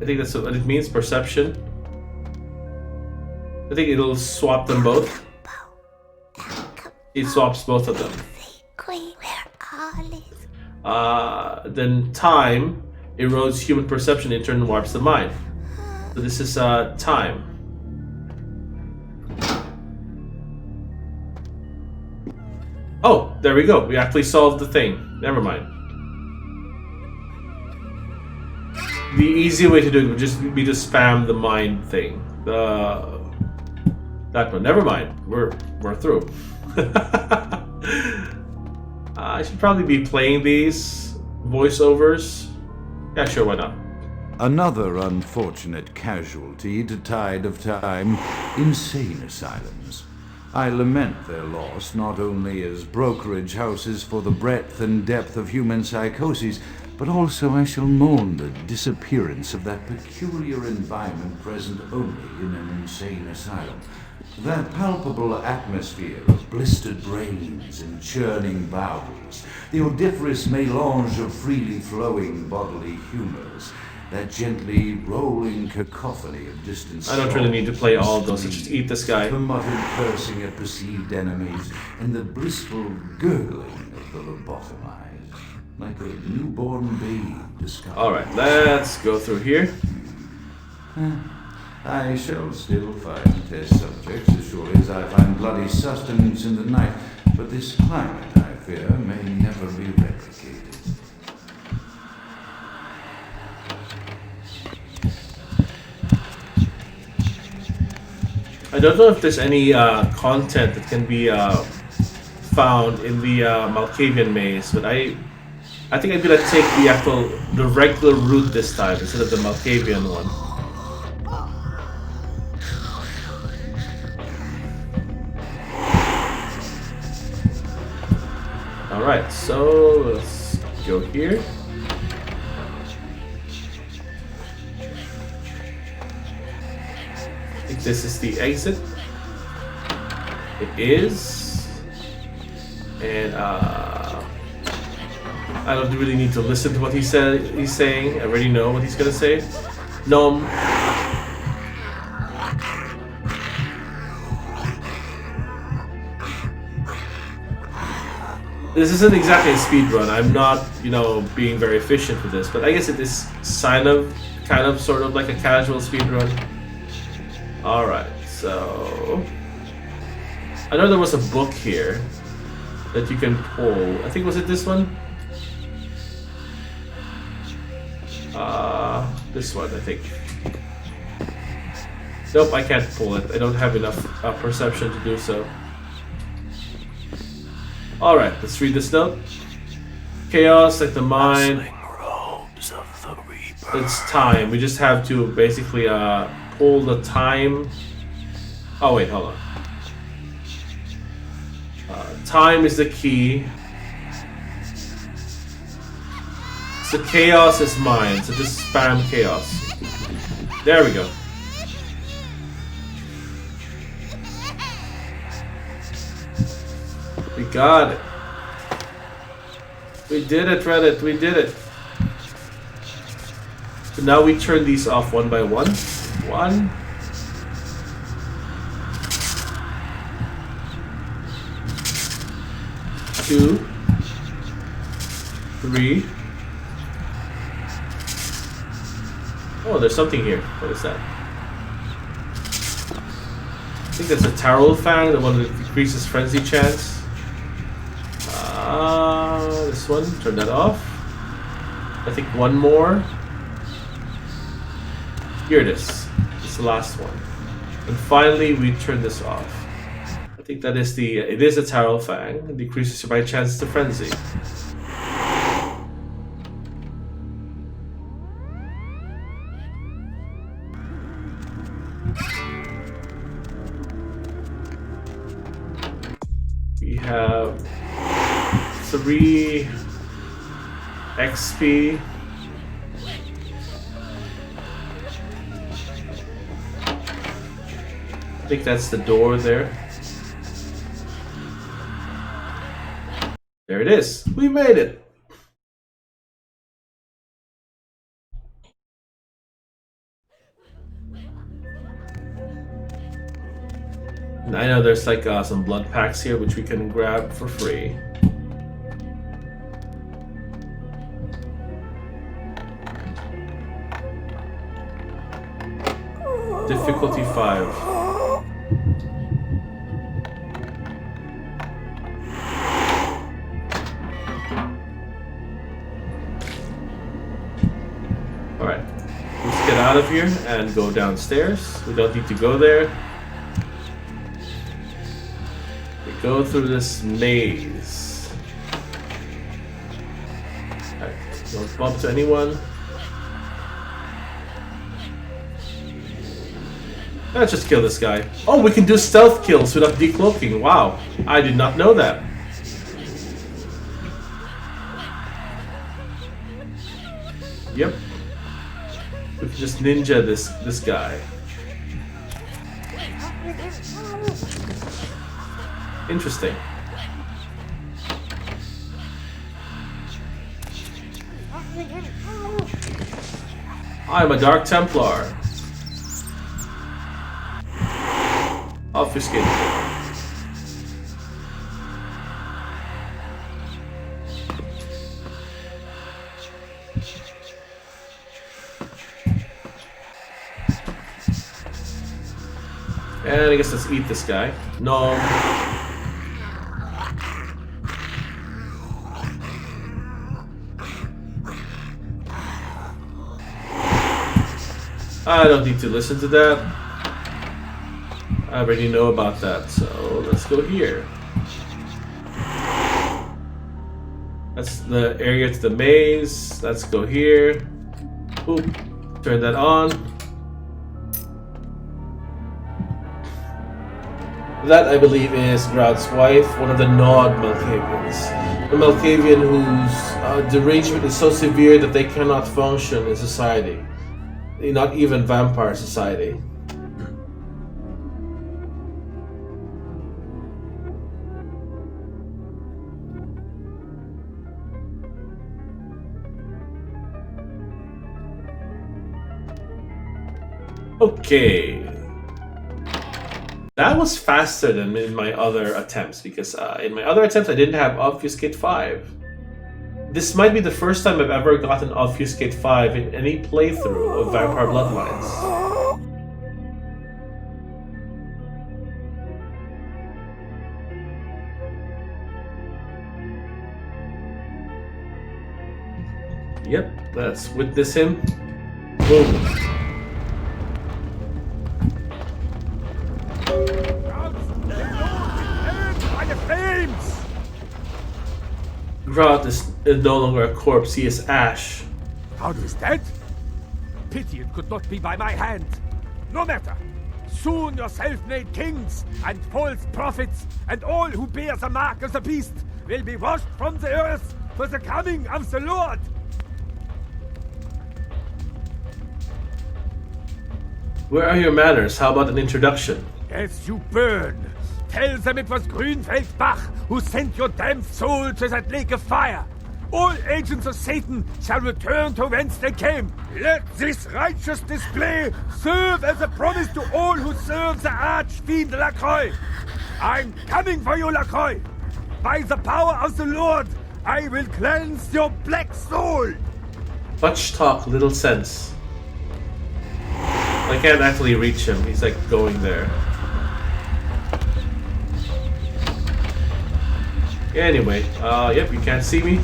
I think that's what it means, perception. I think it'll swap them both. It swaps both of them. Then time erodes human perception, in turn warps the mind. So this is time. Oh, there we go. We actually solved the thing. Never mind. The easy way to do it would just be to spam the mind thing. That one. Never mind. We're through. I should probably be playing these voiceovers. Yeah, sure, why not? Another unfortunate casualty to tide of time, insane asylums. I lament their loss not only as brokerage houses for the breadth and depth of human psychoses, but also I shall mourn the disappearance of that peculiar environment present only in an insane asylum. That palpable atmosphere of blistered brains and churning bowels, the odoriferous melange of freely flowing bodily humors, that gently rolling cacophony of distant I don't really need to play all of those, so just eat this guy. The muttered cursing at perceived enemies, and the blissful gurgling of the lobotomized, like a newborn babe discovered. Alright, let's go through here. I shall still find test subjects as surely as I find bloody sustenance in the night, but this climate, I fear, may never be replicated. I don't know if there's any content that can be found in the Malkavian maze, but I think I'm gonna take the regular route this time instead of the Malkavian one. Alright, so let's go here. I think this is the exit. It is. And I don't really need to listen to what he's saying. I already know what he's gonna say. Nom. This isn't exactly a speed run. I'm not, being very efficient with this, but I guess it is kind of, sort of like a casual speed run. All right, so I know there was a book here that you can pull. I think was it this one? This one, I think. Nope, I can't pull it. I don't have enough perception to do so. Alright, let's read this note. Chaos, like the mind. It's time. We just have to basically pull the time. Oh wait, hold on. Time is the key. So chaos is mine, so just spam chaos. There we go. We got it. We did it, Reddit. We did it. So now we turn these off one by one. 1. 2. 3. Oh, there's something here. What is that? I think that's a Tarot Fang, the one that decreases frenzy chance. This one, turn that off. I think one more. Here it is. It's the last one. And finally, we turn this off. I think that is it is a Tarot Fang. It decreases your chance to frenzy. We have 3 XP. I think that's the door there. There it is. We made it. And I know there's like some blood packs here which we can grab for free. Difficulty 5. Alright, let's get out of here and go downstairs. We don't need to go there. We go through this maze. Alright, don't bump to anyone. Let's just kill this guy. Oh, we can do stealth kills without decloaking. Wow, I did not know that. Yep. We can just ninja this guy. Interesting. I'm a Dark Templar. Obfuscate. And I guess let's eat this guy. No. I don't need to listen to that. I already know about that, so let's go here. That's the area to the maze. Let's go here. Oop. Turn that on. That, I believe, is Groud's wife, one of the Nod Malkavians. A Malkavian whose derangement is so severe that they cannot function in society. Not even vampire society. Okay. That was faster than in my other attempts, because in my other attempts I didn't have Obfuscate 5. This might be the first time I've ever gotten Obfuscate 5 in any playthrough of Vampire Bloodlines. Yep, let's witness him. Boom. Grout is no longer a corpse, he is ash. Grout is dead? Pity it could not be by my hand. No matter. Soon your self-made kings and false prophets and all who bear the mark of the beast will be washed from the earth for the coming of the Lord. Where are your manners? How about an introduction? As you burn, tell them it was Grünfeldbach who sent your damned soul to that lake of fire. All agents of Satan shall return to whence they came. Let this righteous display serve as a promise to all who serve the Archfiend Lacroix. I'm coming for you, Lacroix. By the power of the Lord, I will cleanse your black soul. Much talk, little sense. I can't actually reach him. He's like going there. Anyway, yep, you can't see me.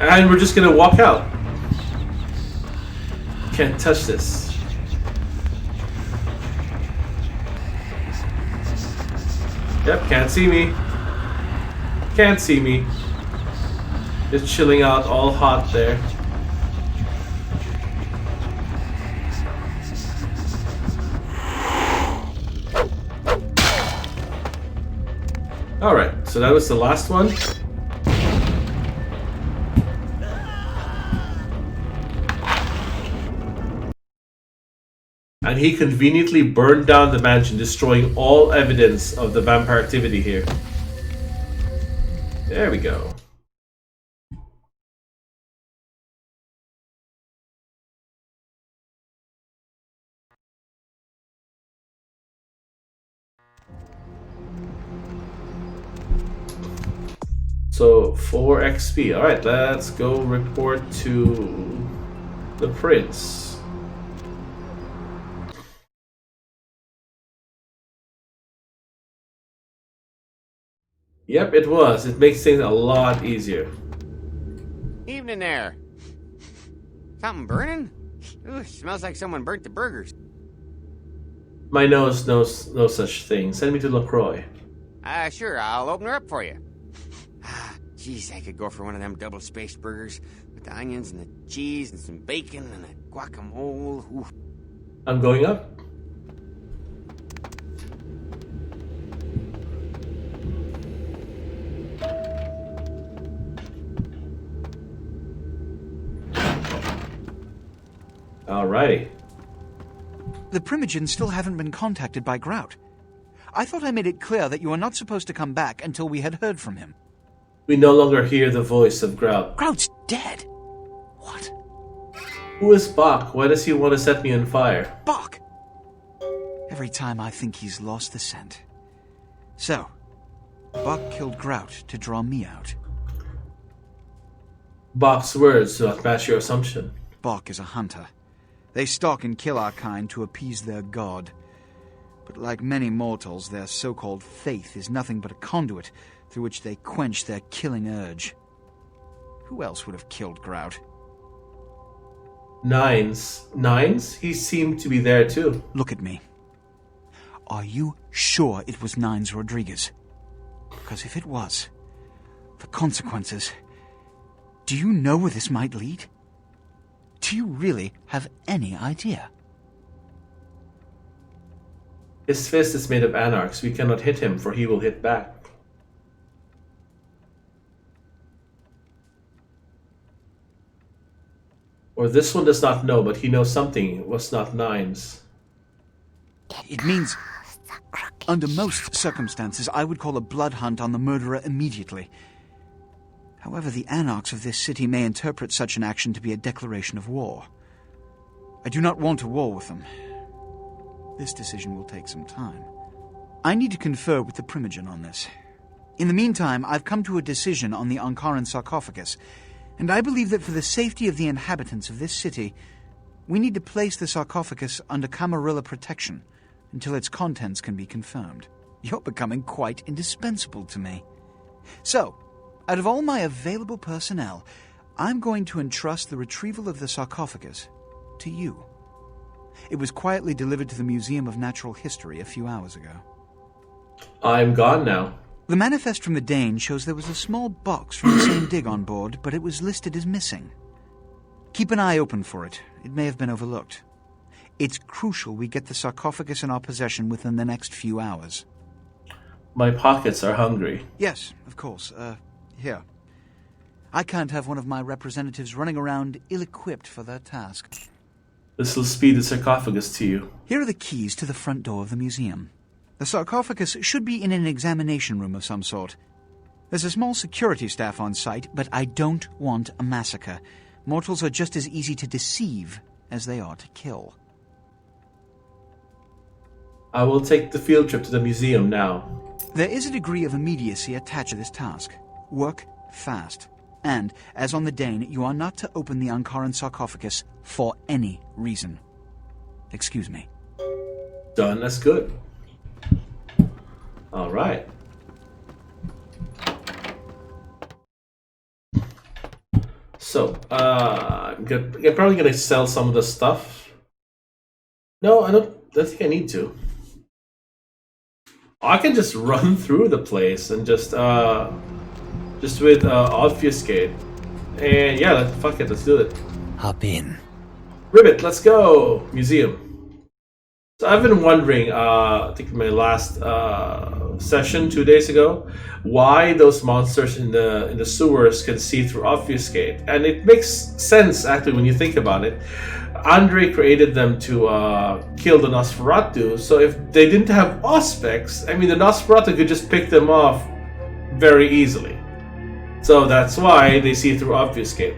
And we're just gonna walk out. Can't touch this. Yep, can't see me. Can't see me. Just chilling out, all hot there. Alright, so that was the last one. And he conveniently burned down the mansion, destroying all evidence of the vampire activity here. There we go. So 4 XP. Alright, let's go report to the prince. Yep, it was. It makes things a lot easier. Evening there. Something burning? Ooh, smells like someone burnt the burgers. My nose knows no such thing. Send me to LaCroix. Sure, I'll open her up for you. Jeez, I could go for one of them double-spaced burgers with the onions and the cheese and some bacon and a guacamole. Ooh. I'm going up. Alrighty. The Primogens still haven't been contacted by Grout. I thought I made it clear that you were not supposed to come back until we had heard from him. We no longer hear the voice of Grout. Grout's dead? What? Who is Bach? Why does he want to set me on fire? Bach! Every time I think he's lost the scent. So, Bach killed Grout to draw me out. Bach's words do not match your assumption. Bach is a hunter. They stalk and kill our kind to appease their god. But like many mortals, their so-called faith is nothing but a conduit through which they quench their killing urge. Who else would have killed Grout? Nines? He seemed to be there too. Look at me. Are you sure it was Nines Rodriguez? Because if it was, the consequences... Do you know where this might lead? Do you really have any idea? His fist is made of anarchs. We cannot hit him, for he will hit back. Or this one does not know, but he knows something. It was not Nines. It means, under most circumstances, I would call a blood hunt on the murderer immediately. However, the anarchs of this city may interpret such an action to be a declaration of war. I do not want a war with them. This decision will take some time. I need to confer with the Primogen on this. In the meantime, I've come to a decision on the Ankaran sarcophagus, and I believe that for the safety of the inhabitants of this city, we need to place the sarcophagus under Camarilla protection until its contents can be confirmed. You're becoming quite indispensable to me. So, out of all my available personnel, I'm going to entrust the retrieval of the sarcophagus to you. It was quietly delivered to the Museum of Natural History a few hours ago. I'm gone now. The manifest from the Dane shows there was a small box from the same dig on board, but it was listed as missing. Keep an eye open for it. It may have been overlooked. It's crucial we get the sarcophagus in our possession within the next few hours. My pockets are hungry. Yes, of course. Here. I can't have one of my representatives running around ill-equipped for their task. This will speed the sarcophagus to you. Here are the keys to the front door of the museum. The sarcophagus should be in an examination room of some sort. There's a small security staff on site, but I don't want a massacre. Mortals are just as easy to deceive as they are to kill. I will take the field trip to the museum now. There is a degree of immediacy attached to this task. Work fast. And, as on the Dane, you are not to open the Ankaran sarcophagus for any reason. Excuse me. Done. That's good. All right. So, I'm probably going to sell some of the stuff. No, I don't think I need to. I can just run through the place and just with Obfuscate. And yeah, fuck it, let's do it. Hop in. Ribbit, let's go! Museum. So I've been wondering, I think in my last session 2 days ago, why those monsters in the sewers can see through Obfuscate. And it makes sense, actually, when you think about it. Andre created them to kill the Nosferatu, so if they didn't have Auspex, I mean, the Nosferatu could just pick them off very easily. So that's why they see through Obfuscate.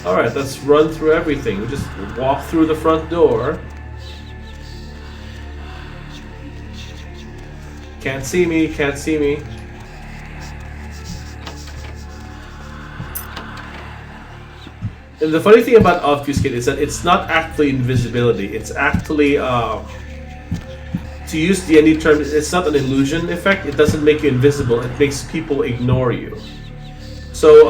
Alright, let's run through everything. We just walk through the front door. Can't see me, can't see me. And the funny thing about Obfuscate is that it's not actually invisibility. It's actually, to use the D&D term, it's not an illusion effect. It doesn't make you invisible. It makes people ignore you. So,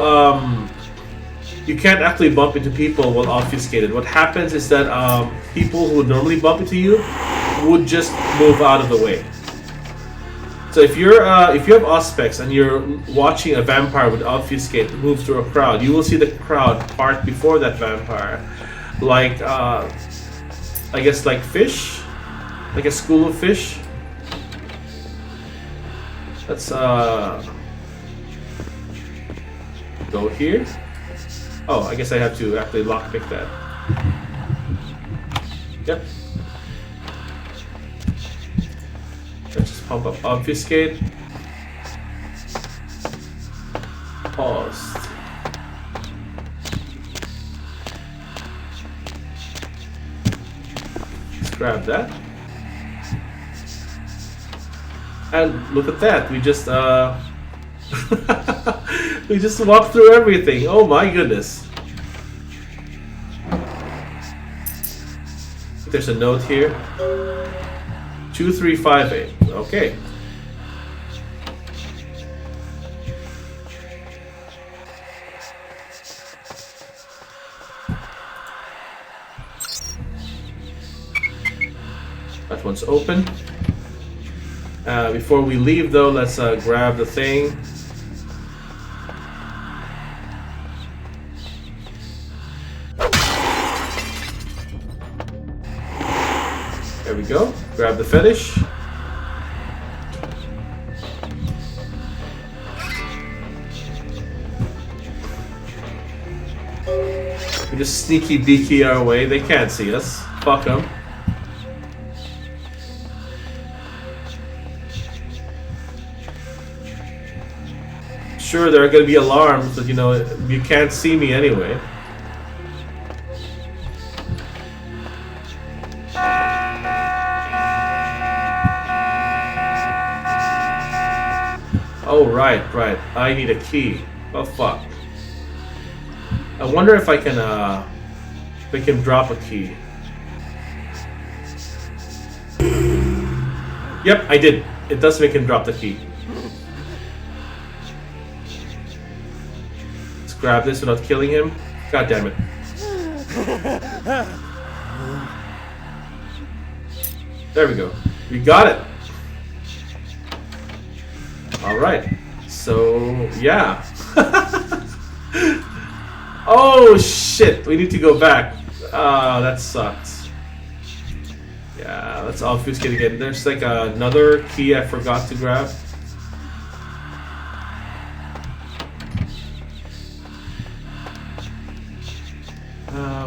you can't actually bump into people while obfuscated. What happens is that people who would normally bump into you would just move out of the way. So if you have Auspex and you're watching a vampire with Obfuscate move through a crowd, you will see the crowd part before that vampire, like I guess like fish, like a school of fish. Let's go here. Oh, I guess I have to actually lockpick that. Yep. Let's just pump up Obfuscate. Paused. Let's grab that. And look at that, we just we just walked through everything. Oh my goodness. There's a note here. 2358. Okay. That one's open. Before we leave though, let's grab the thing. There we go. Grab the fetish. We just sneaky deaky our way. They can't see us. Fuck them. Sure, there are going to be alarms, but you know, you can't see me anyway. Oh, right. I need a key. Oh, fuck. I wonder if I can drop a key. Yep, I did. It does make him drop the key. Let's grab this without killing him. God damn it. There we go. We got it. Alright. So, yeah. Oh, shit. We need to go back. That sucks. Yeah, let's obfuscate again. There's like another key I forgot to grab.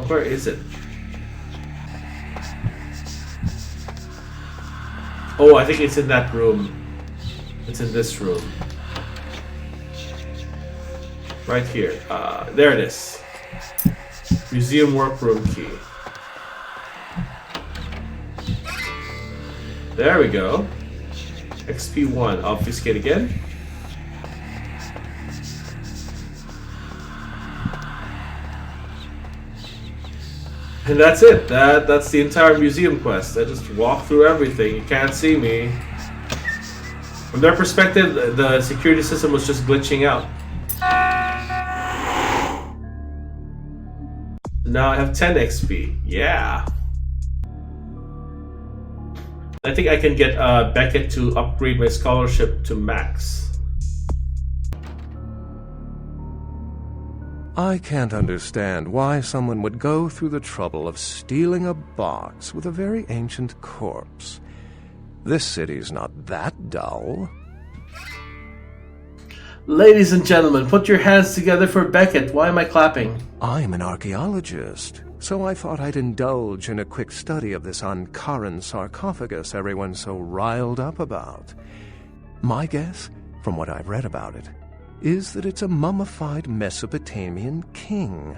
Where is it? Oh, I think it's in that room. It's in this room. Right here. There it is. Museum workroom key. There we go. XP1. Obfuscate again. And that's it. That's the entire museum quest. I just walk through everything. You can't see me. From their perspective, the security system was just glitching out. Now I have 10 XP. Yeah. I think I can get Beckett to upgrade my scholarship to max. I can't understand why someone would go through the trouble of stealing a box with a very ancient corpse. This city's not that dull. Ladies and gentlemen, put your hands together for Beckett. Why am I clapping? I'm an archaeologist, so I thought I'd indulge in a quick study of this Ankaran sarcophagus everyone's so riled up about. My guess, from what I've read about it, is that it's a mummified Mesopotamian king.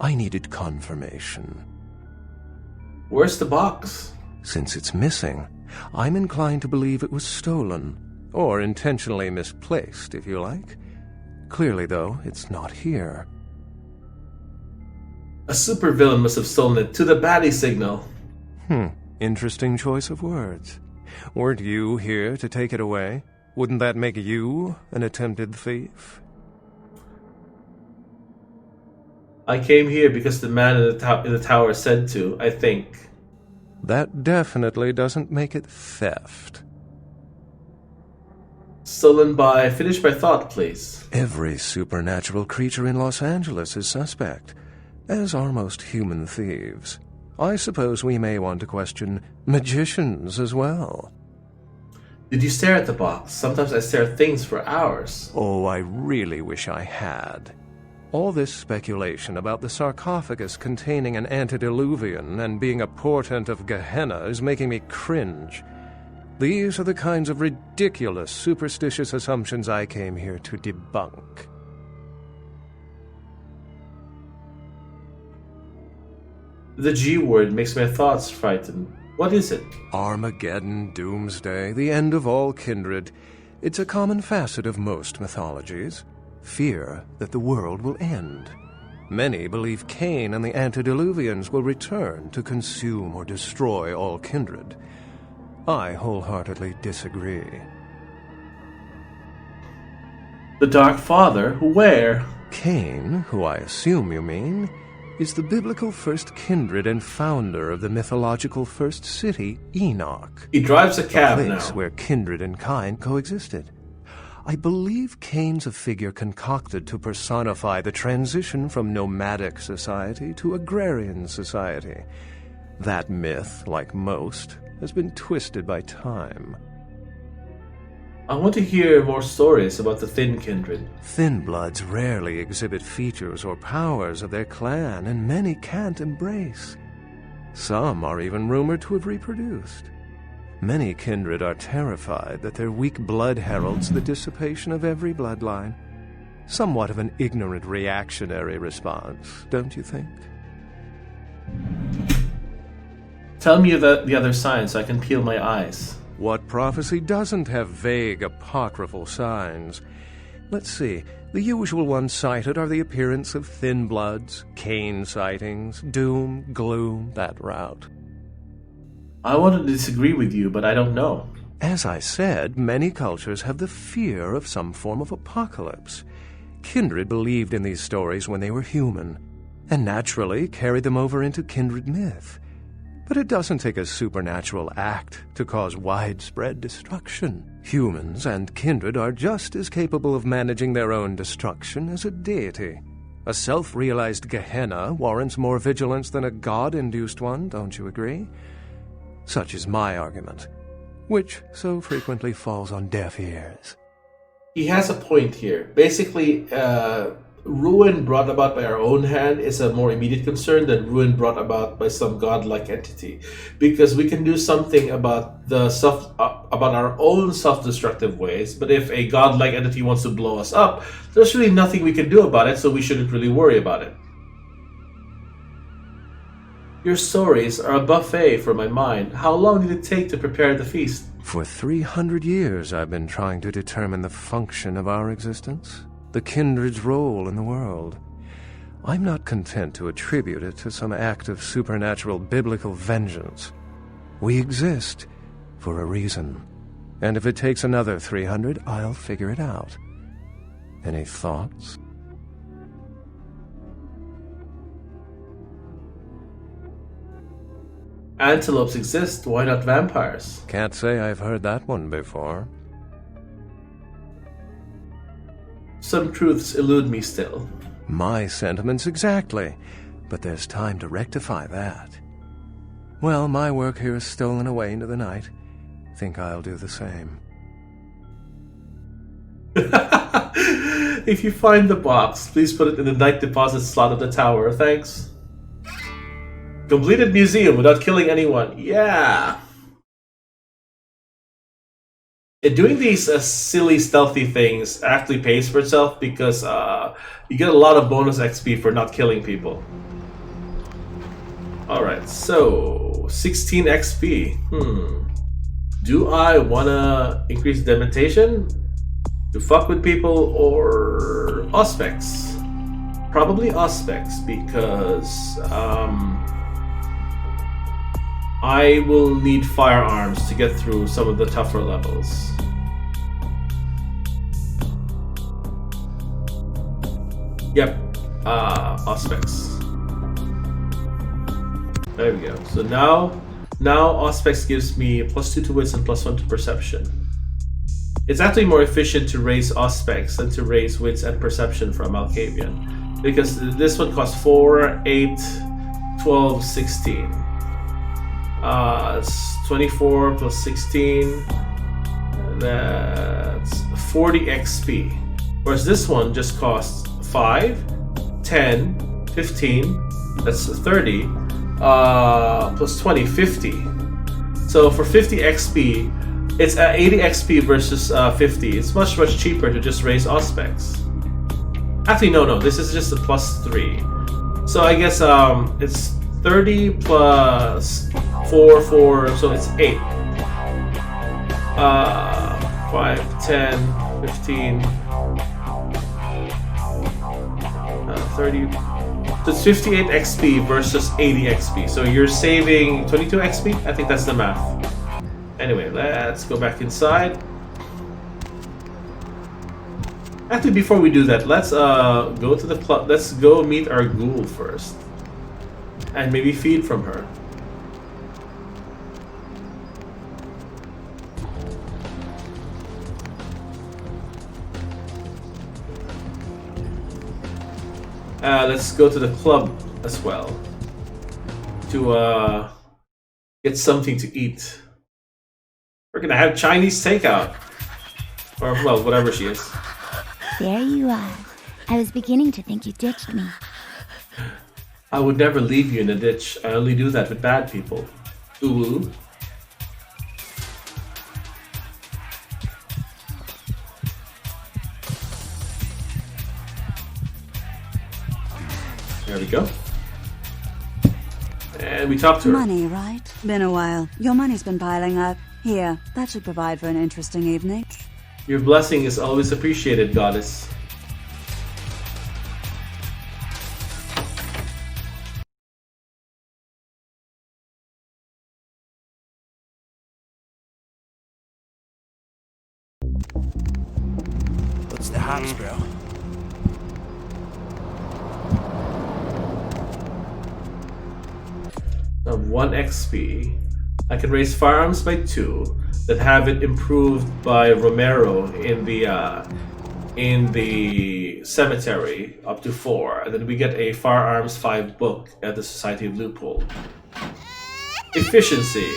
I needed confirmation. Where's the box? Since it's missing, I'm inclined to believe it was stolen, or intentionally misplaced, if you like. Clearly, though, it's not here. A supervillain must have stolen it to the baddie signal. Interesting choice of words. Weren't you here to take it away? Wouldn't that make you an attempted thief? I came here because the man in the tower said to, I think. That definitely doesn't make it theft. Stolen by... Finish my thought, please. Every supernatural creature in Los Angeles is suspect, as are most human thieves. I suppose we may want to question magicians as well. Did you stare at the box? Sometimes I stare at things for hours. Oh, I really wish I had. All this speculation about the sarcophagus containing an antediluvian and being a portent of Gehenna is making me cringe. These are the kinds of ridiculous, superstitious assumptions I came here to debunk. The G word makes my thoughts frightened. What is it? Armageddon, doomsday, the end of all kindred. It's a common facet of most mythologies. Fear that the world will end. Many believe Cain and the antediluvians will return to consume or destroy all kindred. I wholeheartedly disagree. The Dark Father? Where? Cain, who I assume you mean, is the biblical first kindred and founder of the mythological first city, Enoch. He drives a cab a place now. Where kindred and kind coexisted. I believe Cain's a figure concocted to personify the transition from nomadic society to agrarian society. That myth, like most, has been twisted by time. I want to hear more stories about the Thin Kindred. Thin Bloods rarely exhibit features or powers of their clan, and many can't embrace. Some are even rumored to have reproduced. Many kindred are terrified that their weak blood heralds the dissipation of every bloodline. Somewhat of an ignorant reactionary response, don't you think? Tell me the other signs so I can peel my eyes. What prophecy doesn't have vague, apocryphal signs? Let's see. The usual ones cited are the appearance of thin bloods, Cain sightings, doom, gloom, that route. I want to disagree with you, but I don't know. As I said, many cultures have the fear of some form of apocalypse. Kindred believed in these stories when they were human, and naturally carried them over into kindred myth. But it doesn't take a supernatural act to cause widespread destruction. Humans and kindred are just as capable of managing their own destruction as a deity. A self-realized Gehenna warrants more vigilance than a god-induced one, don't you agree? Such is my argument, which so frequently falls on deaf ears. He has a point here. Basically, ruin brought about by our own hand is a more immediate concern than ruin brought about by some godlike entity, because we can do something about about our own self-destructive ways. But if a godlike entity wants to blow us up, there's really nothing we can do about it, so we shouldn't really worry about it. Your stories are a buffet for my mind. How long did it take to prepare the feast? For 300 years I've been trying to determine the function of our existence, the kindred's role in the world. I'm not content to attribute it to some act of supernatural biblical vengeance. We exist for a reason, and if it takes another 300, I'll figure it out. Any thoughts? Antelopes exist, why not vampires? Can't say I've heard that one before. Some truths elude me still. My sentiments exactly, but there's time to rectify that. Well, my work here is stolen away into the night. Think I'll do the same. If you find the box, please put it in the night deposit slot of the tower, thanks. Completed museum without killing anyone. Yeah. Doing these silly stealthy things actually pays for itself because you get a lot of bonus XP for not killing people. Alright, so 16 XP. Do I wanna increase dementation? To fuck with people or Auspex? Probably Auspex because I will need firearms to get through some of the tougher levels. Yep, Auspex. There we go. So now Auspex gives me +2 to wits and +1 to perception. It's actually more efficient to raise Auspex than to raise wits and perception from Malkavian, because this one costs 4, 8, 12, 16. It's 24 plus 16. That's 40 XP. Whereas this one just costs 5, 10, 15. That's 30. Plus 20, 50. So for 50 XP, it's 80 XP versus 50. It's much cheaper to just raise Auspex. Actually, no. This is just a +3. So I guess it's 30 plus 4, so it's 8. 5, 10, 15, 30. So it's 58 XP versus 80 XP. So you're saving 22 XP? I think that's the math. Anyway, let's go back inside. Actually, before we do that, let's go to the club. Let's go meet our ghoul first. And maybe feed from her. Let's go to the club as well. To get something to eat. We're gonna have Chinese takeout. Or, well, whatever she is. There you are. I was beginning to think you ditched me. I would never leave you in a ditch. I only do that with bad people. Ooh. There we go. And we talked to her. Money, right? Been a while. Your money's been piling up. Here, that should provide for an interesting evening. Your blessing is always appreciated, goddess. What's the hops, bro? Of 1 XP, I can raise firearms by 2, then have it improved by Romero in the cemetery up to 4, and then we get a firearms 5 book at the Society of Loophole. Efficiency.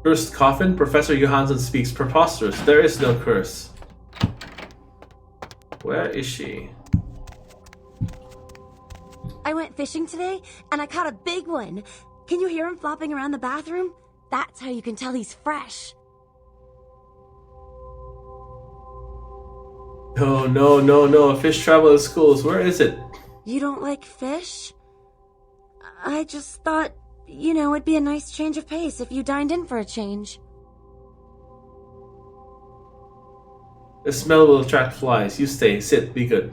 Cursed coffin? Professor Johansson speaks preposterous. There is no curse. Where is she? I went fishing today, and I caught a big one. Can you hear him flopping around the bathroom? That's how you can tell he's fresh. Oh, no. Fish travel in schools. Where is it? You don't like fish? I just thought, it'd be a nice change of pace if you dined in for a change. The smell will attract flies. You stay, sit, be good.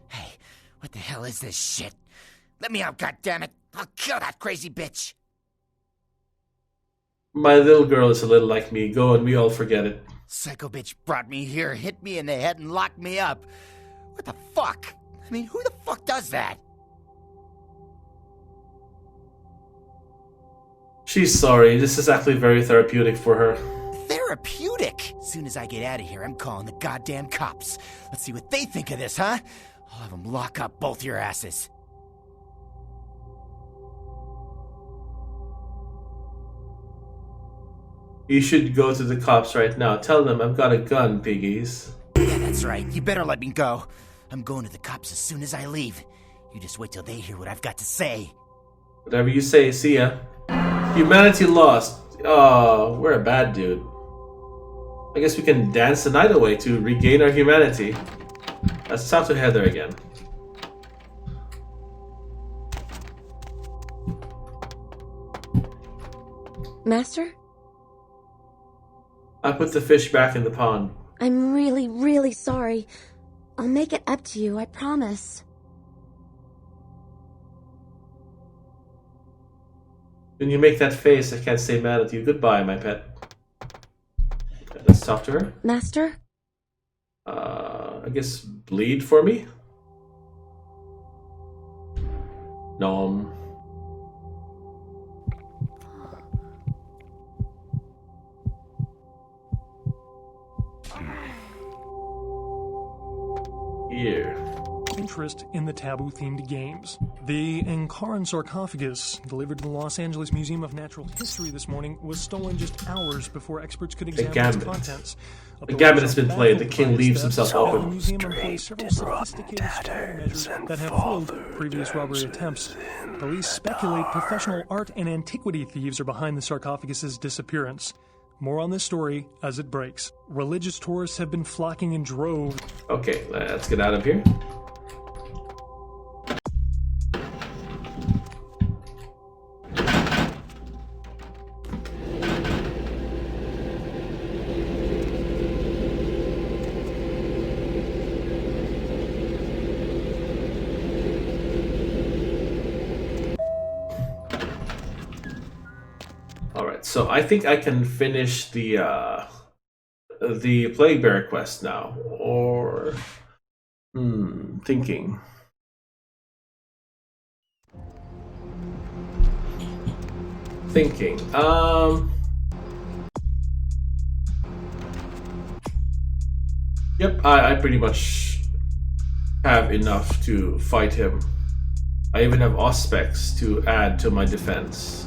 Hey, what the hell is this shit? Let me out, goddammit! I'll kill that crazy bitch! My little girl is a little like me. Go and we all forget it. Psycho bitch brought me here, hit me in the head, and locked me up. What the fuck? I mean, who the fuck does that? She's sorry. This is actually very therapeutic for her. Therapeutic? As soon as I get out of here, I'm calling the goddamn cops. Let's see what they think of this, huh? I'll have them lock up both your asses. You should go to the cops right now. Tell them I've got a gun, piggies. Yeah, that's right. You better let me go. I'm going to the cops as soon as I leave. You just wait till they hear what I've got to say. Whatever you say, see ya. Humanity lost. Oh, we're a bad dude. I guess we can dance the night away to regain our humanity. Let's talk to Heather again. Master? I put the fish back in the pond. I'm really, really sorry. I'll make it up to you, I promise. When you make that face, I can't stay mad at you. Goodbye, my pet. Let's talk to her. Master? I guess bleed for me? Nom. Here. Interest in the taboo-themed games. The Encaran sarcophagus, delivered to the Los Angeles Museum of Natural History this morning, was stolen just hours before experts could examine its contents. The gambit has been played. The king leaves himself open. The museum employs several sophisticated security measures that have foiled previous robbery attempts. Police speculate professional art and antiquity thieves are behind the sarcophagus's disappearance. More on this story as it breaks. Religious tourists have been flocking in droves. Okay, let's get out of here. Alright, so I think I can finish the the Plague Bearer quest now, or thinking. Thinking. Yep, I pretty much have enough to fight him. I even have Auspex to add to my defense.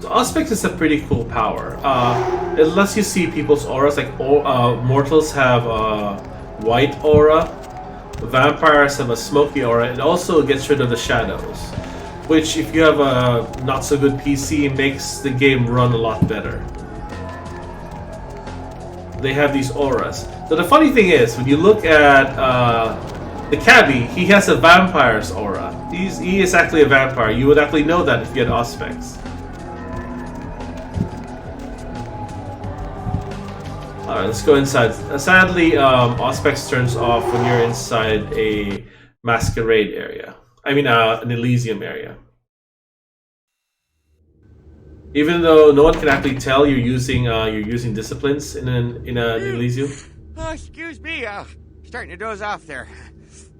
So Auspex is a pretty cool power. It lets you see people's auras. Like mortals have a white aura, vampires have a smoky aura. It also gets rid of the shadows, which if you have a not so good PC makes the game run a lot better. They have these auras. So the funny thing is, when you look at the cabbie, he has a vampire's aura. He is actually a vampire. You would actually know that if you had Auspex. Alright, let's go inside. Sadly, Auspex turns off when you're inside a masquerade area. I mean, an Elysium area. Even though no one can actually tell you're using disciplines in an Elysium. Oh, excuse me, starting to doze off there.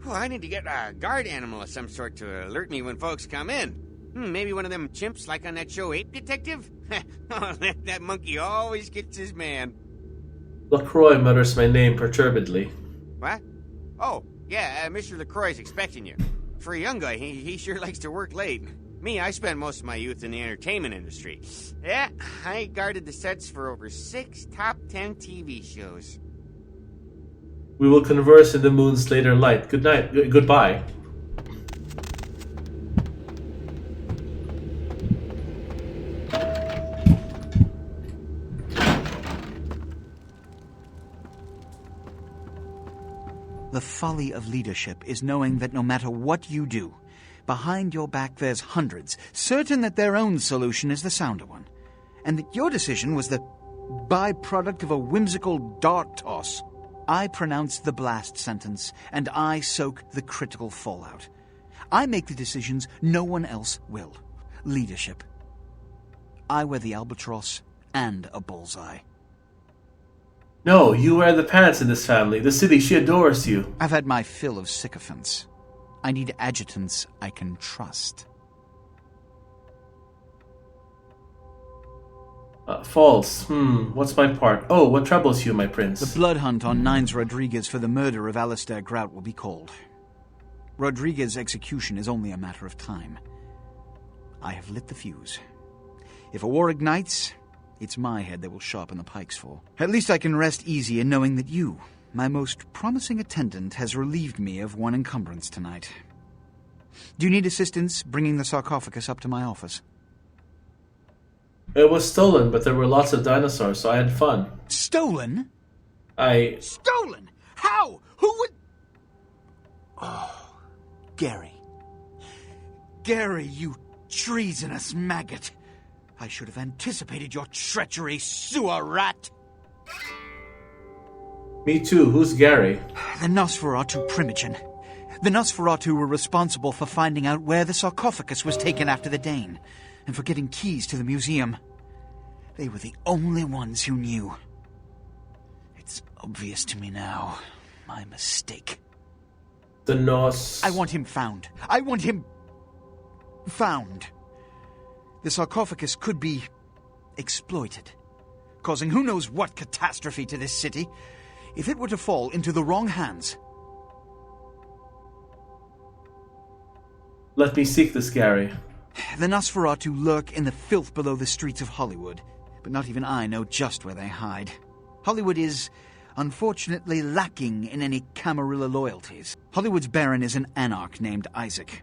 Oh, I need to get a guard animal of some sort to alert me when folks come in. Maybe one of them chimps like on that show Ape Detective? Oh, that monkey always gets his man. LaCroix mutters my name perturbedly. What? Oh, yeah, Mr. LaCroix's expecting you. For a young guy, he sure likes to work late. Me, I spent most of my youth in the entertainment industry. Yeah, I guarded the sets for over 6 top 10 TV shows. We will converse in the moon's later light. Good night. Goodbye. The folly of leadership is knowing that no matter what you do, behind your back there's hundreds, certain that their own solution is the sounder one, and that your decision was the byproduct of a whimsical dart toss. I pronounce the blast sentence, and I soak the critical fallout. I make the decisions no one else will. Leadership. I wear the albatross and a bullseye. No, you wear the pants in this family. The city, she adores you. I've had my fill of sycophants. I need adjutants I can trust. False. What's my part? Oh, what troubles you, my prince? The blood hunt on Nines Rodriguez for the murder of Alistair Grout will be called. Rodriguez's execution is only a matter of time. I have lit the fuse. If a war ignites, it's my head they will sharpen the pikes for. At least I can rest easy in knowing that you, my most promising attendant, has relieved me of one encumbrance tonight. Do you need assistance bringing the sarcophagus up to my office? It was stolen, but there were lots of dinosaurs, so I had fun. Stolen? Stolen? How? Who would... Oh, Gary. Gary, you treasonous maggot. I should have anticipated your treachery, sewer rat. Me too. Who's Gary? The Nosferatu Primogen. The Nosferatu were responsible for finding out where the sarcophagus was taken after the Dane, and for getting keys to the museum. They were the only ones who knew. It's obvious to me now. My mistake. The Nos... I want him found. I want him... found. The sarcophagus could be exploited, causing who knows what catastrophe to this city. If it were to fall into the wrong hands... Let me seek this, Gary. The Nosferatu lurk in the filth below the streets of Hollywood, but not even I know just where they hide. Hollywood is, unfortunately, lacking in any Camarilla loyalties. Hollywood's baron is an anarch named Isaac.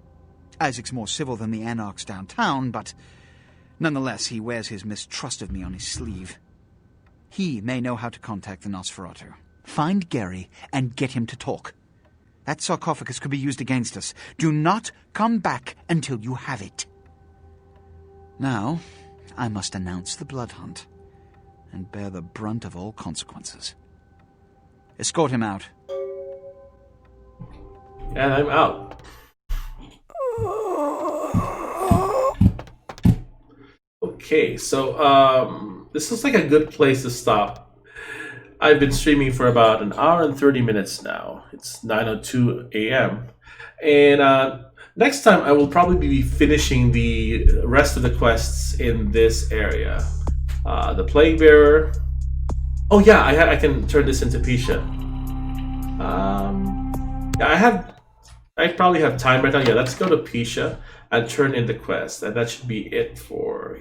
Isaac's more civil than the anarchs downtown, but nonetheless he wears his mistrust of me on his sleeve. He may know how to contact the Nosferatu. Find Gary and get him to talk. That sarcophagus could be used against us. Do not come back until you have it. Now, I must announce the blood hunt and bear the brunt of all consequences. Escort him out. And I'm out. Okay, so this looks like a good place to stop. I've been streaming for about an hour and 30 minutes now. It's 9:02 a.m. And next time I will probably be finishing the rest of the quests in this area. The Plague Bearer. Oh yeah, I can turn this into Pisha. Yeah, I probably have time right now. Yeah, let's go to Pisha and turn in the quest, and that should be it for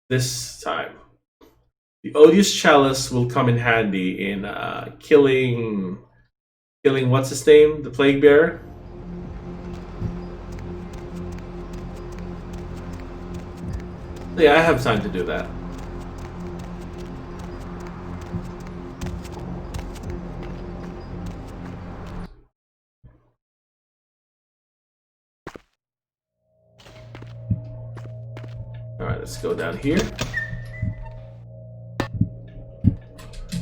this time. The Odious Chalice will come in handy in killing what's his name, the Plague Bearer. Yeah, I have time to do that. Alright, let's go down here.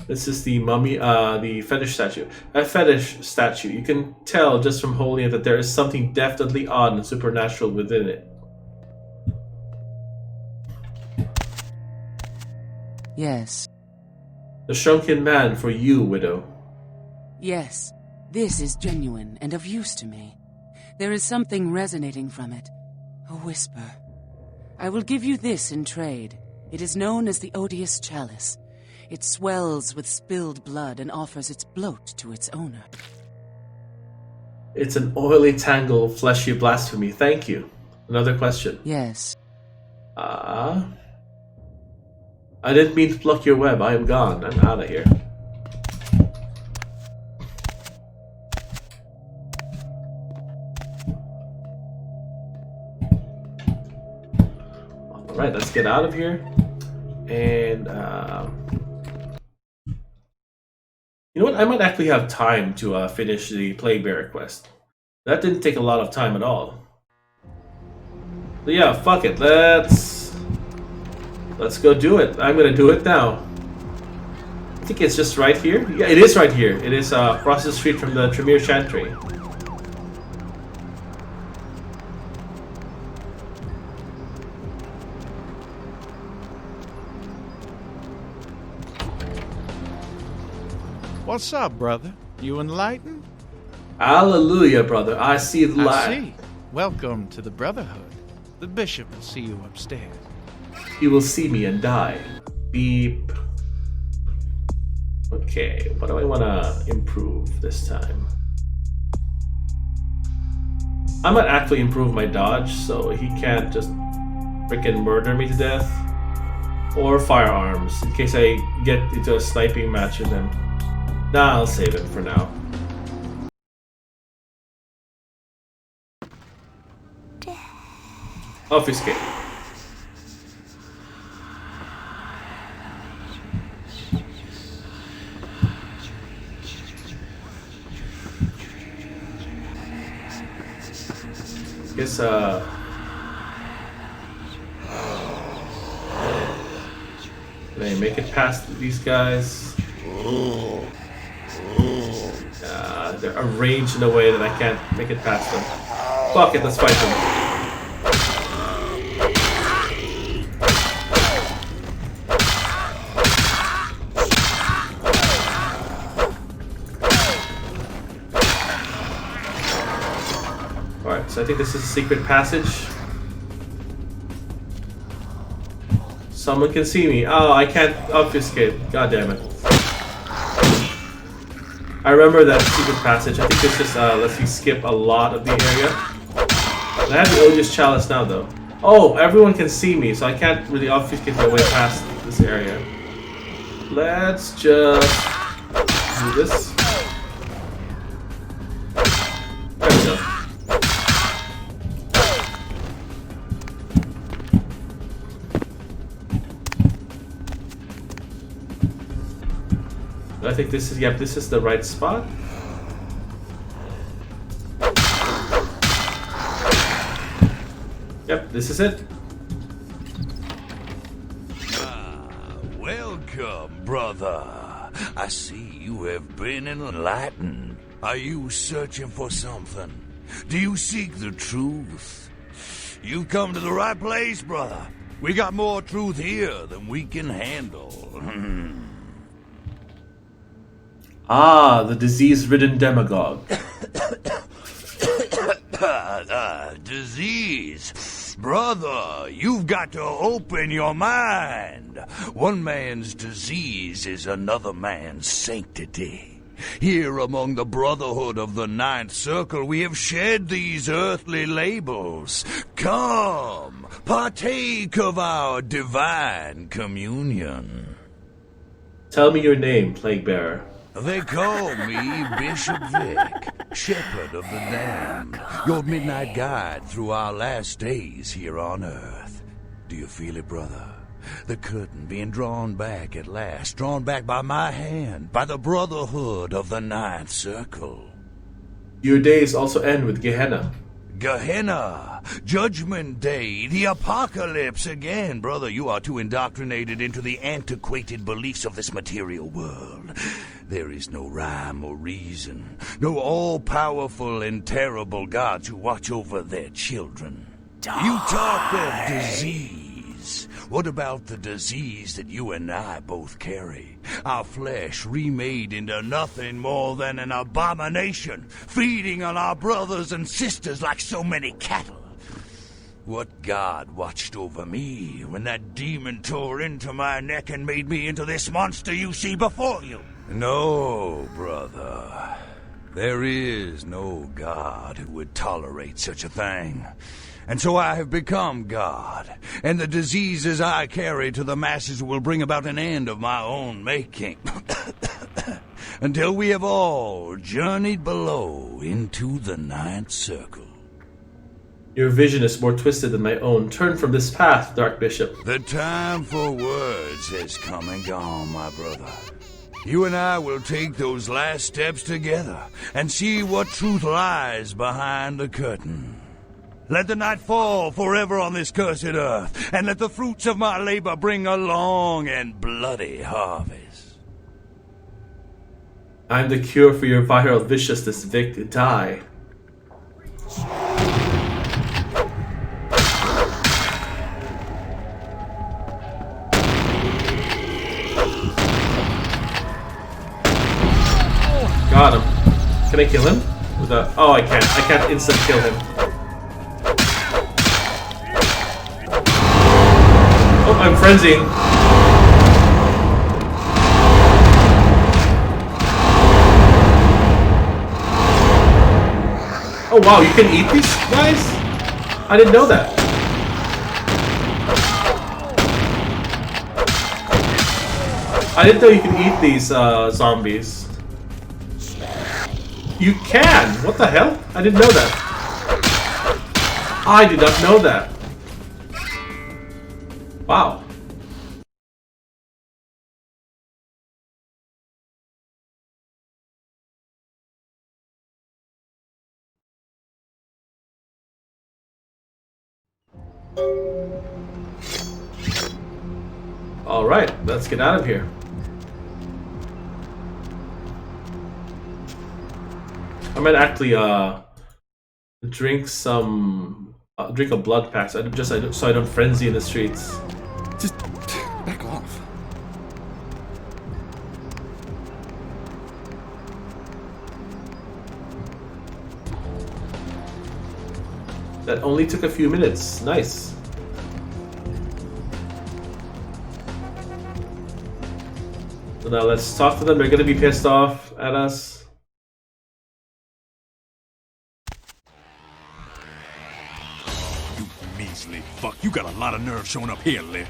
This is the mummy, the fetish statue. A fetish statue. You can tell just from holding it that there is something definitely odd and supernatural within it. Yes. The shrunken man for you, widow. Yes. This is genuine and of use to me. There is something resonating from it. A whisper. I will give you this in trade. It is known as the Odious Chalice. It swells with spilled blood and offers its bloat to its owner. It's an oily tangle of fleshy blasphemy. Thank you. Another question. Yes. I didn't mean to pluck your web. I am gone. I'm out of here. Alright, let's get out of here. And, you know what? I might actually have time to finish the Plague Bearer quest. That didn't take a lot of time at all. But yeah, fuck it. Let's go do it. I'm gonna do it now. I think it's just right here. Yeah, it is right here. It is across the street from the Tremere Chantry. What's up, brother? You enlightened? Hallelujah, brother. I see the light. I see. Welcome to the Brotherhood. The bishop will see you upstairs. He will see me and die. Beep. Okay, what do I want to improve this time? I might actually improve my dodge so he can't just freaking murder me to death. Or firearms, in case I get into a sniping match with him. Nah, I'll save it for now. Obfuscate. Guess, can I make it past these guys? They're arranged in a way that I can't make it past them. Fuck it, let's fight them. Alright, so I think this is a secret passage. Someone can see me. Oh, I can't obfuscate. God damn it. I remember that secret passage. I think this just lets you skip a lot of the area. I have the Odious Chalice now, though. Oh, everyone can see me, so I can't really obfuscate my way past this area. Let's just do this. There we go. I think this is, yep, this is the right spot. Yep, this is it. Welcome, brother. I see you have been enlightened. Are you searching for something? Do you seek the truth? You've come to the right place, brother. We got more truth here than we can handle. Ah, the disease-ridden demagogue. Disease. Brother, you've got to open your mind. One man's disease is another man's sanctity. Here among the Brotherhood of the Ninth Circle, we have shed these earthly labels. Come, partake of our divine communion. Tell me your name, Plague Bearer. They call me Bishop Vic, Shepherd of the Damned, your midnight guide through our last days here on Earth. Do you feel it, brother? The curtain being drawn back at last, drawn back by my hand, by the Brotherhood of the Ninth Circle. Your days also end with Gehenna. Gehenna, Judgment Day, the apocalypse again. Brother, you are too indoctrinated into the antiquated beliefs of this material world. There is no rhyme or reason, no all-powerful and terrible gods who watch over their children. You talk of disease. What about the disease that you and I both carry? Our flesh remade into nothing more than an abomination, feeding on our brothers and sisters like so many cattle. What god watched over me when that demon tore into my neck and made me into this monster you see before you? No, brother. There is no god who would tolerate such a thing. And so I have become God, and the diseases I carry to the masses will bring about an end of my own making. Until we have all journeyed below into the Ninth Circle. Your vision is more twisted than my own. Turn from this path, Dark Bishop. The time for words has come and gone, my brother. You and I will take those last steps together and see what truth lies behind the curtain. Let the night fall forever on this cursed earth, and let the fruits of my labor bring a long and bloody harvest. I'm the cure for your viral viciousness, Vic. Die. Got him. Can I kill him? With a... Oh, I can't. I can't instant kill him. Oh, I'm frenzying. Oh wow, you can eat these guys? I didn't know that. I didn't know you could eat these zombies. You can! What the hell? I didn't know that. I did not know that. Wow. Alright, let's get out of here. I might actually drink some drink a blood pack so I don't frenzy in the streets. Just back off. That only took a few minutes. Nice. So now let's talk to them. They're gonna be pissed off at us. Fuck, you got a lot of nerve showing up here, Lick.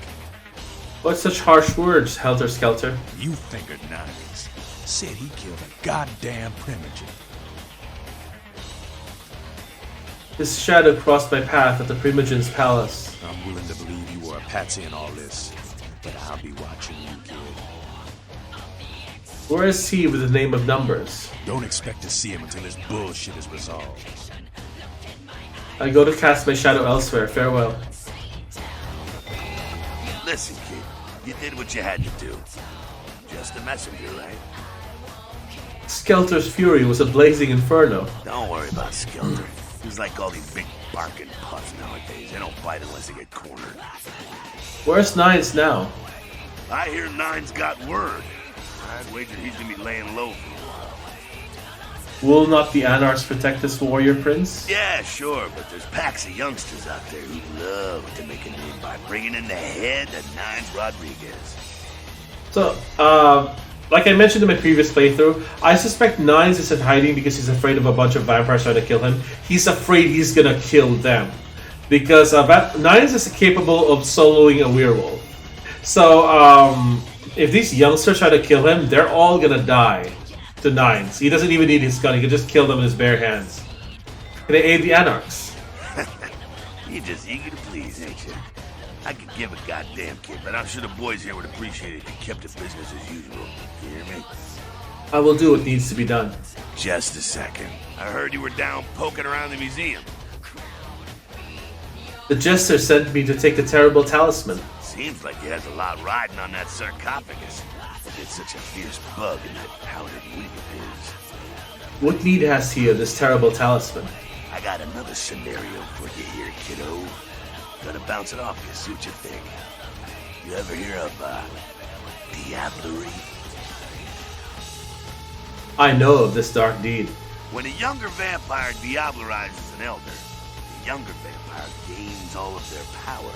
What's such harsh words, Helter Skelter? You fingered nice. Said he killed a goddamn primogen. His shadow crossed my path at the Primogen's palace. I'm willing to believe you were a patsy in all this, but I'll be watching you, kid. Where is he with the name of numbers? Don't expect to see him until his bullshit is resolved. I go to cast my shadow elsewhere. Farewell. Listen, kid, you did what you had to do. Just a messenger, right? Skelter's fury was a blazing inferno. Don't worry about Skelter. He's like all these big barking pups nowadays. They don't bite unless they get cornered. Where's Nines now? I hear Nine's got word. I'd wager he's gonna be laying low for a while. Will not the Anarchs protect this warrior prince? Yeah, sure, but there's packs of youngsters out there who love to make a name by bringing in the head of Nines Rodriguez. So, like I mentioned in my previous playthrough, I suspect Nines is in hiding because he's afraid of a bunch of vampires trying to kill him. He's afraid he's gonna kill them. Because Nines is capable of soloing a werewolf. So, if these youngsters try to kill him, they're all gonna die to Nines. He doesn't even need his gun, he can just kill them with his bare hands. Can they aid the Anarchs? You're just eager to please, ain't you? I could give a goddamn kid, but I'm sure the boys here would appreciate it if you kept it business as usual. You hear me? I will do what needs to be done. Just a second. I heard you were down poking around the museum. The Jester sent me to take the terrible talisman. Seems like he has a lot riding on that sarcophagus. It's such a fierce bug in that powdered wig of his. What need has he of this terrible talisman? I got another scenario for you here, kiddo. Gotta bounce it off you, see what you think. You ever hear of, diablerie? I know of this dark deed. When a younger vampire diablerizes an elder, the younger vampire gains all of their powers.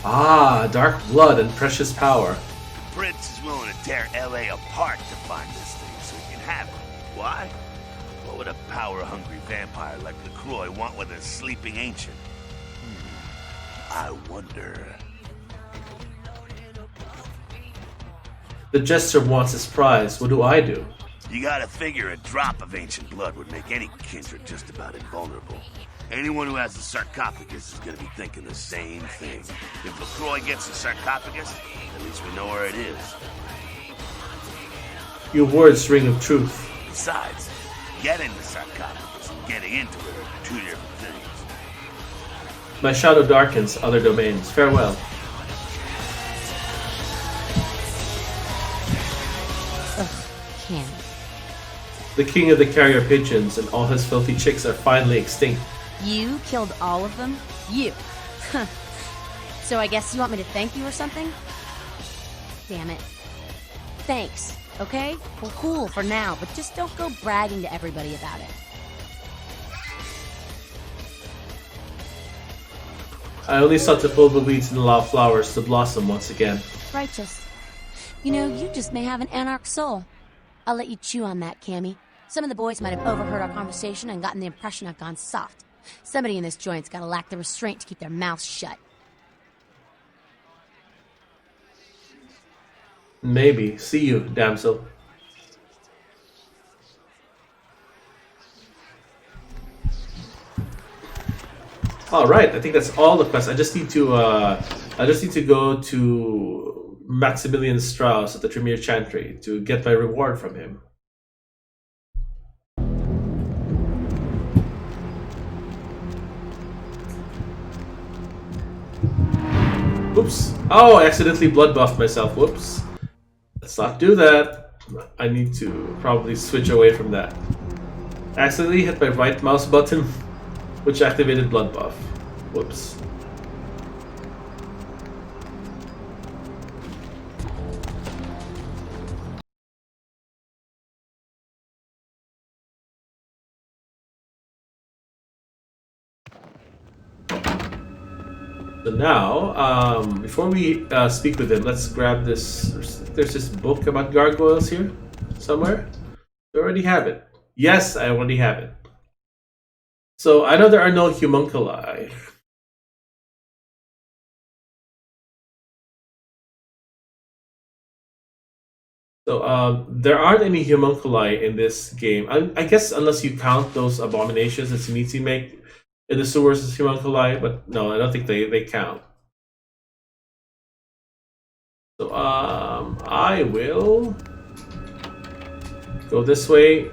Ah, dark blood and precious power. The Prince is willing to tear L.A. apart to find this thing so he can have it. Why? What would a power-hungry vampire like LaCroix want with a sleeping ancient? I wonder. The Jester wants his prize. What do I do? You gotta figure a drop of ancient blood would make any kindred just about invulnerable. Anyone who has the sarcophagus is gonna be thinking the same thing. If LaCroix gets the sarcophagus, at least we know where it is. Your words ring of truth. Besides, getting the sarcophagus and getting into it are two different things. My shadow darkens other domains. Farewell. Ugh, can't. The king of the carrier pigeons and all his filthy chicks are finally extinct. You killed all of them? You. So I guess you want me to thank you or something? Damn it. Thanks, okay? Well, cool for now, but just don't go bragging to everybody about it. I only sought to pull the weeds and allow flowers to blossom once again. Righteous. You know, you just may have an anarch soul. I'll let you chew on that, Cammy. Some of the boys might have overheard our conversation and gotten the impression I've gone soft. Somebody in this joint's gotta lack the restraint to keep their mouths shut. Maybe. See you, damsel. All right, I think that's all the quests. I just need to go to Maximilian Strauss at the Tremere Chantry to get my reward from him. Oops. Oh, I accidentally blood buffed myself. Whoops. Let's not do that. I need to probably switch away from that. Accidentally hit my right mouse button, which activated blood buff. Whoops. So now, before we speak with him, let's grab this. There's this book about gargoyles here somewhere. I already have it. Yes, I already have it. So I know there are no homunculi. So there aren't any homunculi in this game. I guess unless you count those abominations that Smithy make in the sewers as homunculi, but no, I don't think they count. So I will go this way.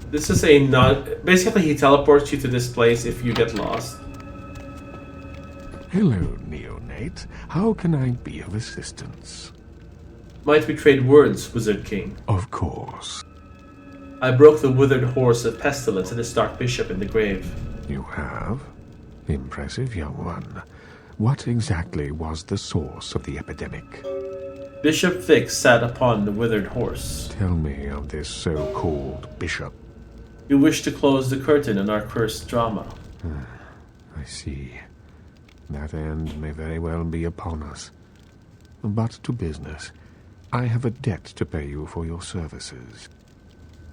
This is a not. Basically, he teleports you to this place if you get lost. Hello, neonate. How can I be of assistance? Might we trade words, Wizard King? Of course. I broke the withered horse of pestilence and its dark bishop in the grave. You have? Impressive, young one. What exactly was the source of the epidemic? Bishop Vix sat upon the withered horse. Tell me of this so-called bishop. He wished to close the curtain on our cursed drama. I see. That end may very well be upon us. But to business. I have a debt to pay you for your services.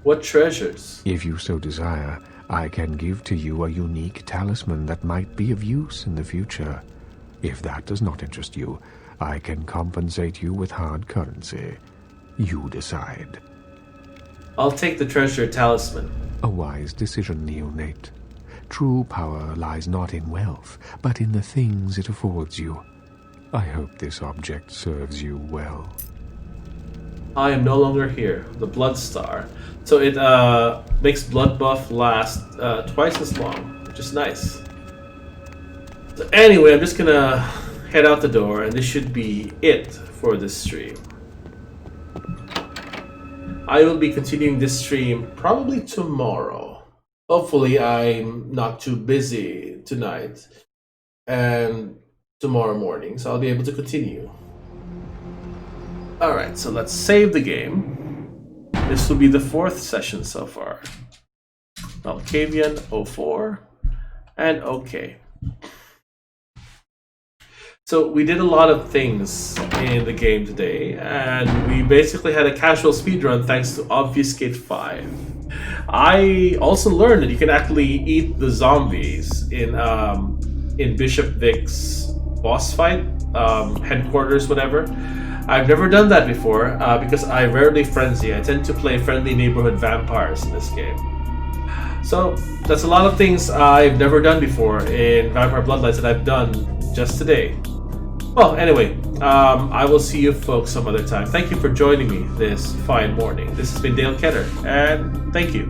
What treasures? If you so desire, I can give to you a unique talisman that might be of use in the future. If that does not interest you, I can compensate you with hard currency. You decide. I'll take the treasure talisman. A wise decision, neonate. True power lies not in wealth, but in the things it affords you. I hope this object serves you well. I am no longer here, the Blood Star. So it makes blood buff last twice as long, which is nice. So anyway, I'm just gonna head out the door, and this should be it for this stream. I will be continuing this stream probably tomorrow. Hopefully I'm not too busy tonight and tomorrow morning, so I'll be able to continue. Alright, so let's save the game. This will be the 4th session so far. Malkavian, 04, and OK. So we did a lot of things in the game today, and we basically had a casual speedrun thanks to Obfuscate 5. I also learned that you can actually eat the zombies in Bishop Vic's boss fight, headquarters, whatever. I've never done that before because I rarely frenzy. I tend to play friendly neighborhood vampires in this game. So that's a lot of things I've never done before in Vampire Bloodlines that I've done just today. Well, anyway, I will see you folks some other time. Thank you for joining me this fine morning. This has been Dale Keter, and thank you.